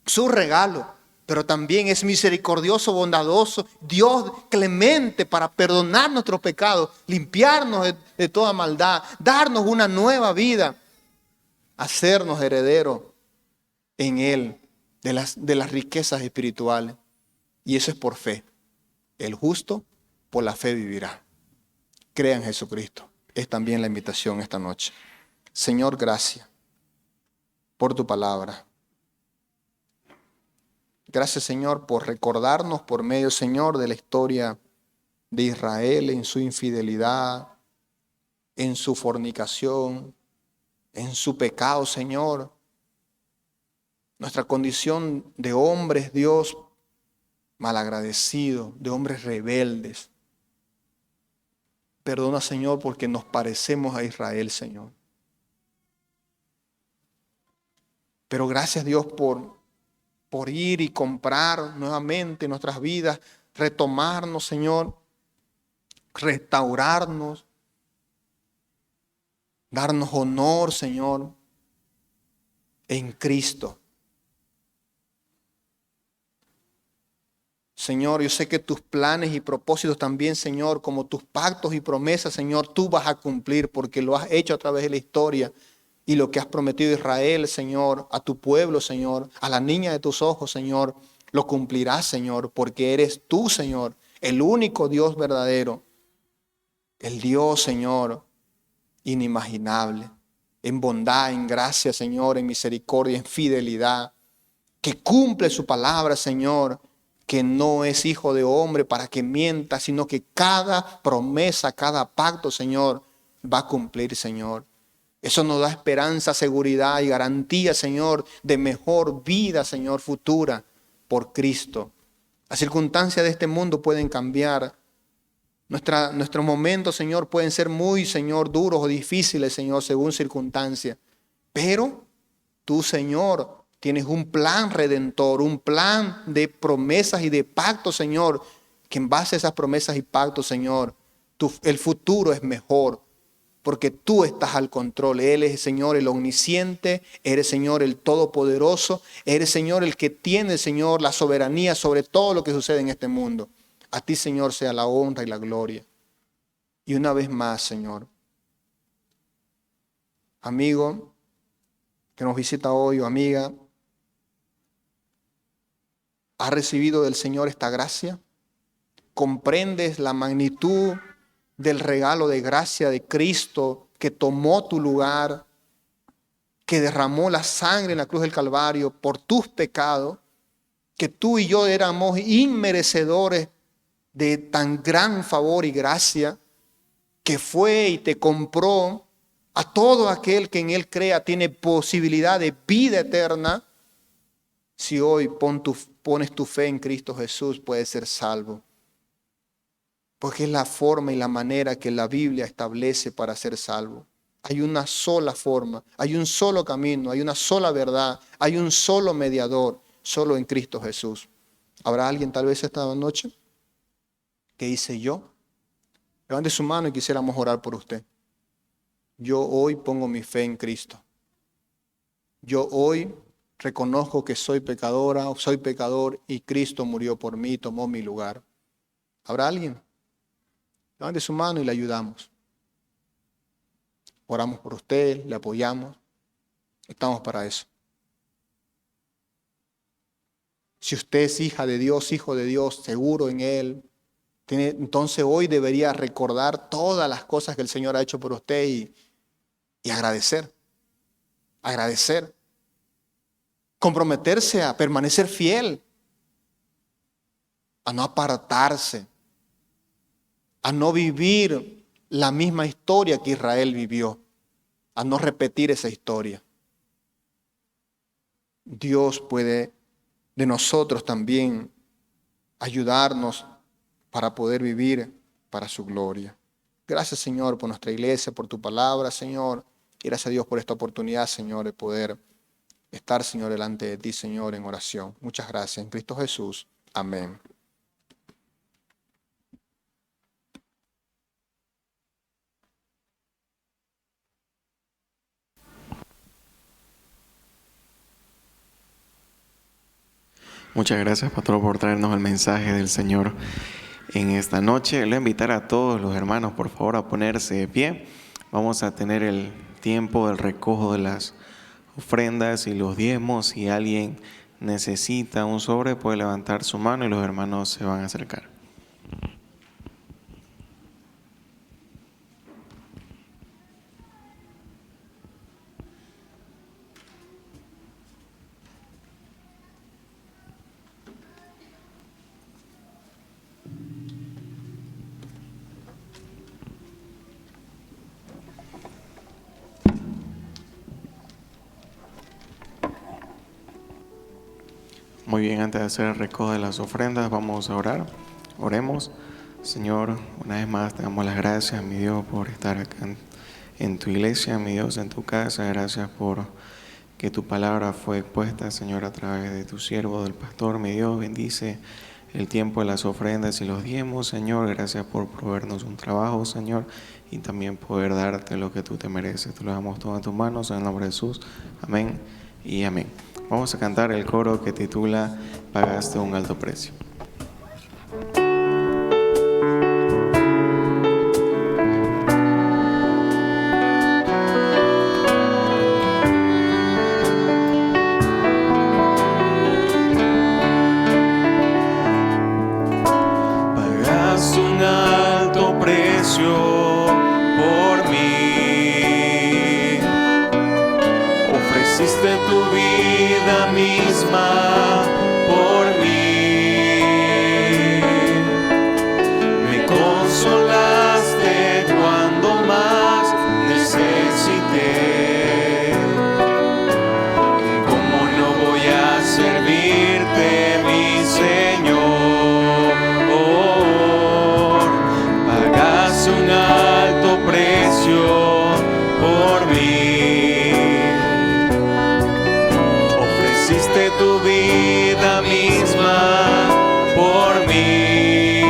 su regalo. Pero también es misericordioso, bondadoso, Dios clemente para perdonar nuestros pecados, limpiarnos de toda maldad, darnos una nueva vida, hacernos herederos en Él de las riquezas espirituales. Y eso es por fe. El justo por la fe vivirá. Crea en Jesucristo. Es también la invitación esta noche. Señor, gracias por tu palabra. Gracias, Señor, por recordarnos por medio, Señor, de la historia de Israel en su infidelidad, en su fornicación, en su pecado, Señor. Nuestra condición de hombres, Dios, malagradecidos, de hombres rebeldes. Perdona, Señor, porque nos parecemos a Israel, Señor. Pero gracias, Dios, por por ir y comprar nuevamente nuestras vidas, retomarnos, Señor, restaurarnos, darnos honor, Señor, en Cristo. Señor, yo sé que tus planes y propósitos también, Señor, como tus pactos y promesas, Señor, tú vas a cumplir porque lo has hecho a través de la historia. Y lo que has prometido a Israel, Señor, a tu pueblo, Señor, a la niña de tus ojos, Señor, lo cumplirás, Señor, porque eres tú, Señor, el único Dios verdadero. El Dios, Señor, inimaginable, en bondad, en gracia, Señor, en misericordia, en fidelidad, que cumple su palabra, Señor, que no es hijo de hombre para que mienta, sino que cada promesa, cada pacto, Señor, va a cumplir, Señor. Eso nos da esperanza, seguridad y garantía, Señor, de mejor vida, Señor, futura por Cristo. Las circunstancias de este mundo pueden cambiar. Nuestros momentos, Señor, pueden ser muy, Señor, duros o difíciles, Señor, según circunstancias. Pero tú, Señor, tienes un plan redentor, un plan de promesas y de pactos, Señor, que en base a esas promesas y pactos, Señor, el futuro es mejor, porque tú estás al control. Él es, Señor, el omnisciente, eres, Señor, el todopoderoso, eres, Señor, el que tiene, Señor, la soberanía sobre todo lo que sucede en este mundo. A ti, Señor, sea la honra y la gloria. Y una vez más, Señor, amigo que nos visita hoy o amiga, ¿has recibido del Señor esta gracia? ¿Comprendes la magnitud del regalo de gracia de Cristo que tomó tu lugar, que derramó la sangre en la cruz del Calvario por tus pecados, que tú y yo éramos inmerecedores de tan gran favor y gracia, que fue y te compró? A todo aquel que en Él crea tiene posibilidad de vida eterna. Si hoy pones tu fe en Cristo Jesús, puedes ser salvo. Porque es la forma y la manera que la Biblia establece para ser salvo. Hay una sola forma, hay un solo camino, hay una sola verdad, hay un solo mediador, solo en Cristo Jesús. ¿Habrá alguien tal vez esta noche que dice yo? Levante su mano y quisiéramos orar por usted. Yo hoy pongo mi fe en Cristo. Yo hoy reconozco que soy pecadora o soy pecador y Cristo murió por mí, tomó mi lugar. ¿Habrá alguien? Levante su mano y le ayudamos. Oramos por usted, le apoyamos. Estamos para eso. Si usted es hija de Dios, hijo de Dios, seguro en Él, entonces hoy debería recordar todas las cosas que el Señor ha hecho por usted y agradecer. Agradecer. Comprometerse a permanecer fiel, a no apartarse, a no vivir la misma historia que Israel vivió, a no repetir esa historia. Dios puede de nosotros también ayudarnos para poder vivir para su gloria. Gracias, Señor, por nuestra iglesia, por tu palabra, Señor. Y gracias a Dios por esta oportunidad, Señor, de poder estar, Señor, delante de ti, Señor, en oración. Muchas gracias. En Cristo Jesús. Amén. Muchas gracias, pastor, por traernos el mensaje del Señor en esta noche. Le voy a invitar a todos los hermanos, por favor, a ponerse de pie. Vamos a tener el tiempo del recojo de las ofrendas y los diezmos. Si alguien necesita un sobre, puede levantar su mano y los hermanos se van a acercar. Muy bien, antes de hacer el recojo de las ofrendas, vamos a orar. Oremos. Señor, una vez más te damos las gracias, mi Dios, por estar acá en tu iglesia, mi Dios, en tu casa. Gracias por que tu palabra fue expuesta, Señor, a través de tu siervo, del pastor. Mi Dios, bendice el tiempo de las ofrendas y los diezmos, Señor. Gracias por proveernos un trabajo, Señor, y también poder darte lo que tú te mereces. Te lo damos todo en tus manos, en el nombre de Jesús. Amén y amén. Vamos a cantar el coro que titula Pagaste un alto precio. Pagaste un alto precio por mí, ofreciste tu vida misma por mí, me consolaste cuando más necesité. ¿Cómo no voy a servirte, mi Señor? Pagaste un alto precio por mí, ofreciste tu vida misma por mí,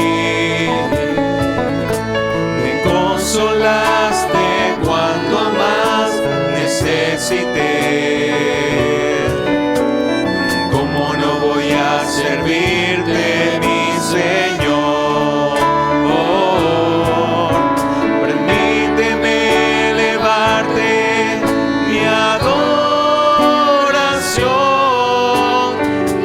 me consolaste cuando más necesité. ¿Cómo no voy a servirte, mi Señor? Permíteme elevarte mi adoración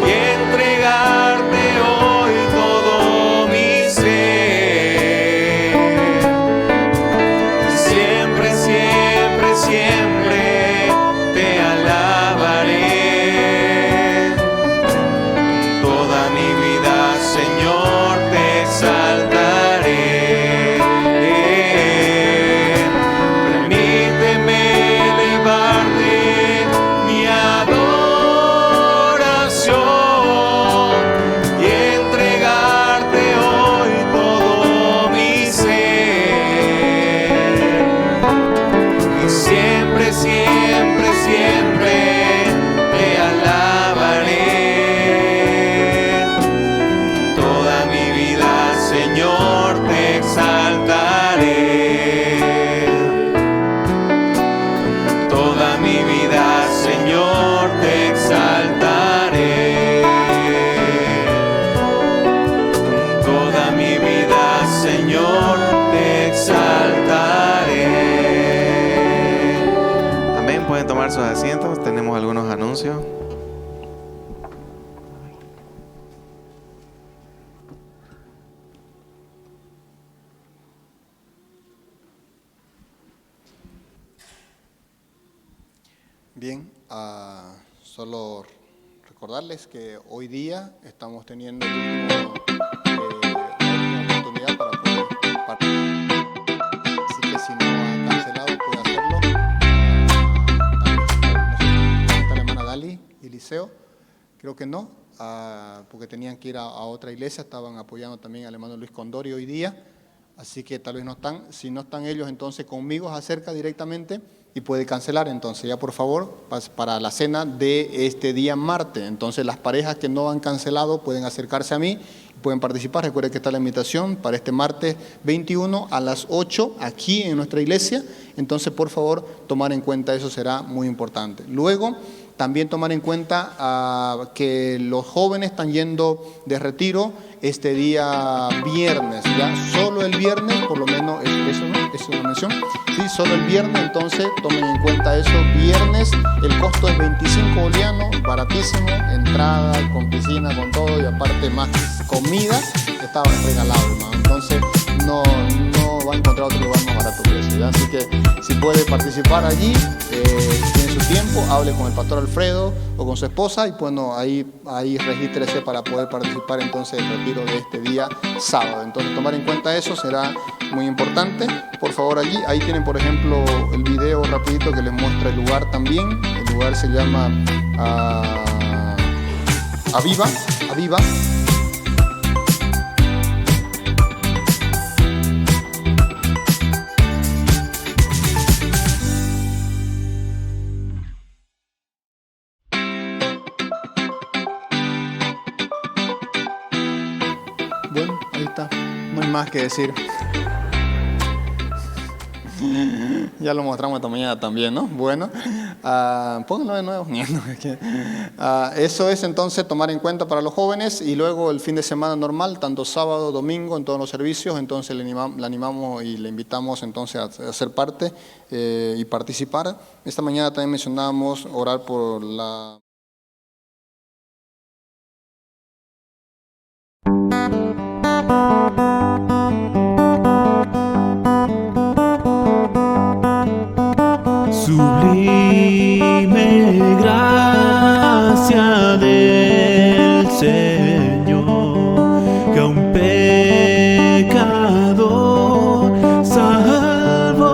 y entregarte hoy todo mi ser. Siempre, siempre, siempre te alabaré. Toda mi vida, Señor, te exaltaré. Permíteme elevarte mi adoración y entregarte hoy todo mi ser. Y siempre, siempre, siempre te alabaré. Toda mi vida, Señor, te exaltaré. Toda mi vida, Señor, te exaltaré. Toda mi vida, Señor, te exaltaré. Amén. Pueden tomar sus asientos. Tenemos algunos anuncios. Bien, solo recordarles que hoy día estamos teniendo una oportunidad para poder participar. Así que si no ha cancelado, puede hacerlo. ¿Está la hermana Dali y Liceo? Creo que no, porque tenían que ir a otra iglesia, estaban apoyando también al hermano Luis Condori hoy día. Así que tal vez no están. Si no están ellos, entonces conmigo se acerca directamente y puede cancelar. Entonces ya por favor, para la cena de este día martes. Entonces las parejas que no han cancelado pueden acercarse a mí, pueden participar. Recuerden que está la invitación para este martes 21 a las 8 aquí en nuestra iglesia. Entonces por favor tomar en cuenta eso, será muy importante. Luego también tomar en cuenta que los jóvenes están yendo de retiro este día viernes, ya solo el viernes, por lo menos eso, ¿no? Eso es una mención. Sí, solo el viernes, entonces tomen en cuenta eso. Viernes, el costo es 25 bolivianos, baratísimo, entrada, con piscina, con todo, y aparte más comida, estaba regalado, hermano. Entonces no va a encontrar otro lugar más barato que ese, ¿ya? Así que si puede participar allí, tiene su tiempo, hable con el pastor Alfredo o con su esposa y bueno, ahí regístrese para poder participar entonces del retiro de este día sábado. Entonces tomar en cuenta eso será muy importante. Por favor ahí tienen por ejemplo el video rapidito que les muestra el lugar también. El lugar se llama Aviva. Ahí está, no hay más que decir. Ya lo mostramos esta mañana también, ¿no? Bueno, pónganlo de nuevo. Eso es entonces tomar en cuenta para los jóvenes, y luego el fin de semana normal, tanto sábado, domingo, en todos los servicios. Entonces le animamos y le invitamos entonces a ser parte y participar. Esta mañana también mencionábamos orar por la... Sublime gracia del Señor, que a un pecador salvó.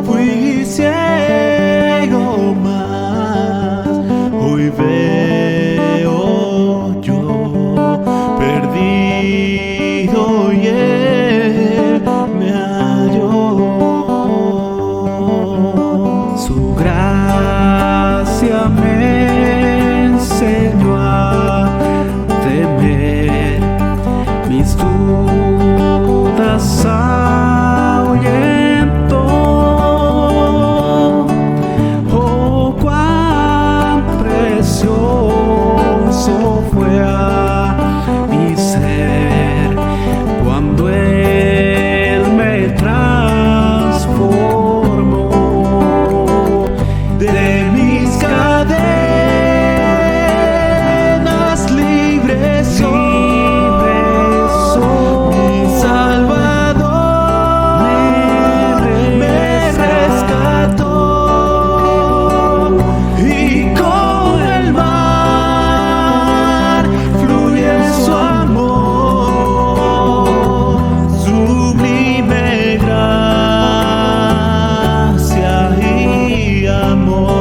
Fui ciego, mas hoy veo yo, perdido, y Él me halló. Su gracia me enseñó a temer, mis dudas ahuyentó. Oh, cuán precioso fue a mi ser cuando Él me transformó. De mis cadenas libres soy, mi Salvador me rescató, y con el mar fluye su amor, sublime gracia y amor.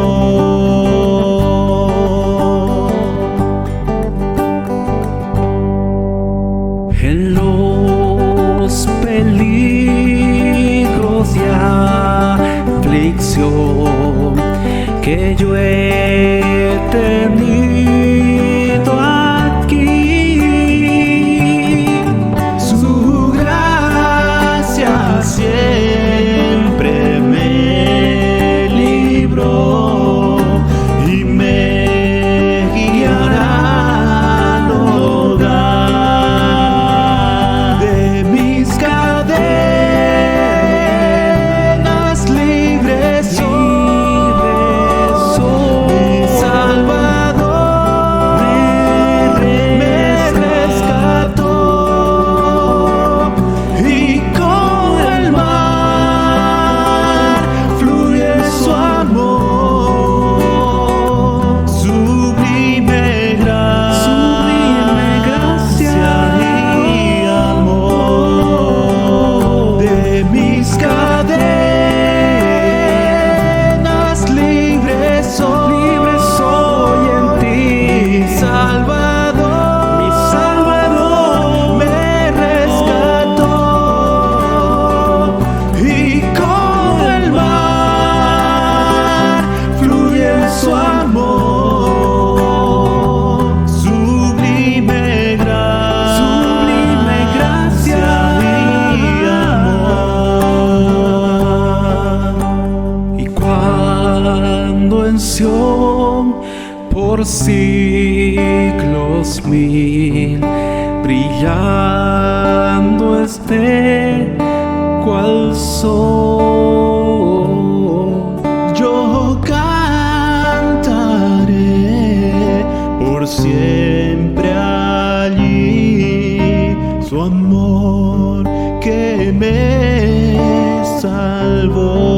En los peligros y aflicción que yo he tenido aquí, su gracia siempre me libró y me guiará al hogar. De mis cadenas libres soy, mi Salvador me rescató, y con el mar fluye su amor, sublime gracia y amor. De mis cadenas libres soy en ti, Salvador, mi Salvador me rescató, y con el mar fluye su amor, sublime gracia y amor. Y cuando en Sión por siglos mil brillando esté cual sol, yo cantaré por siempre allí su amor que me salvó.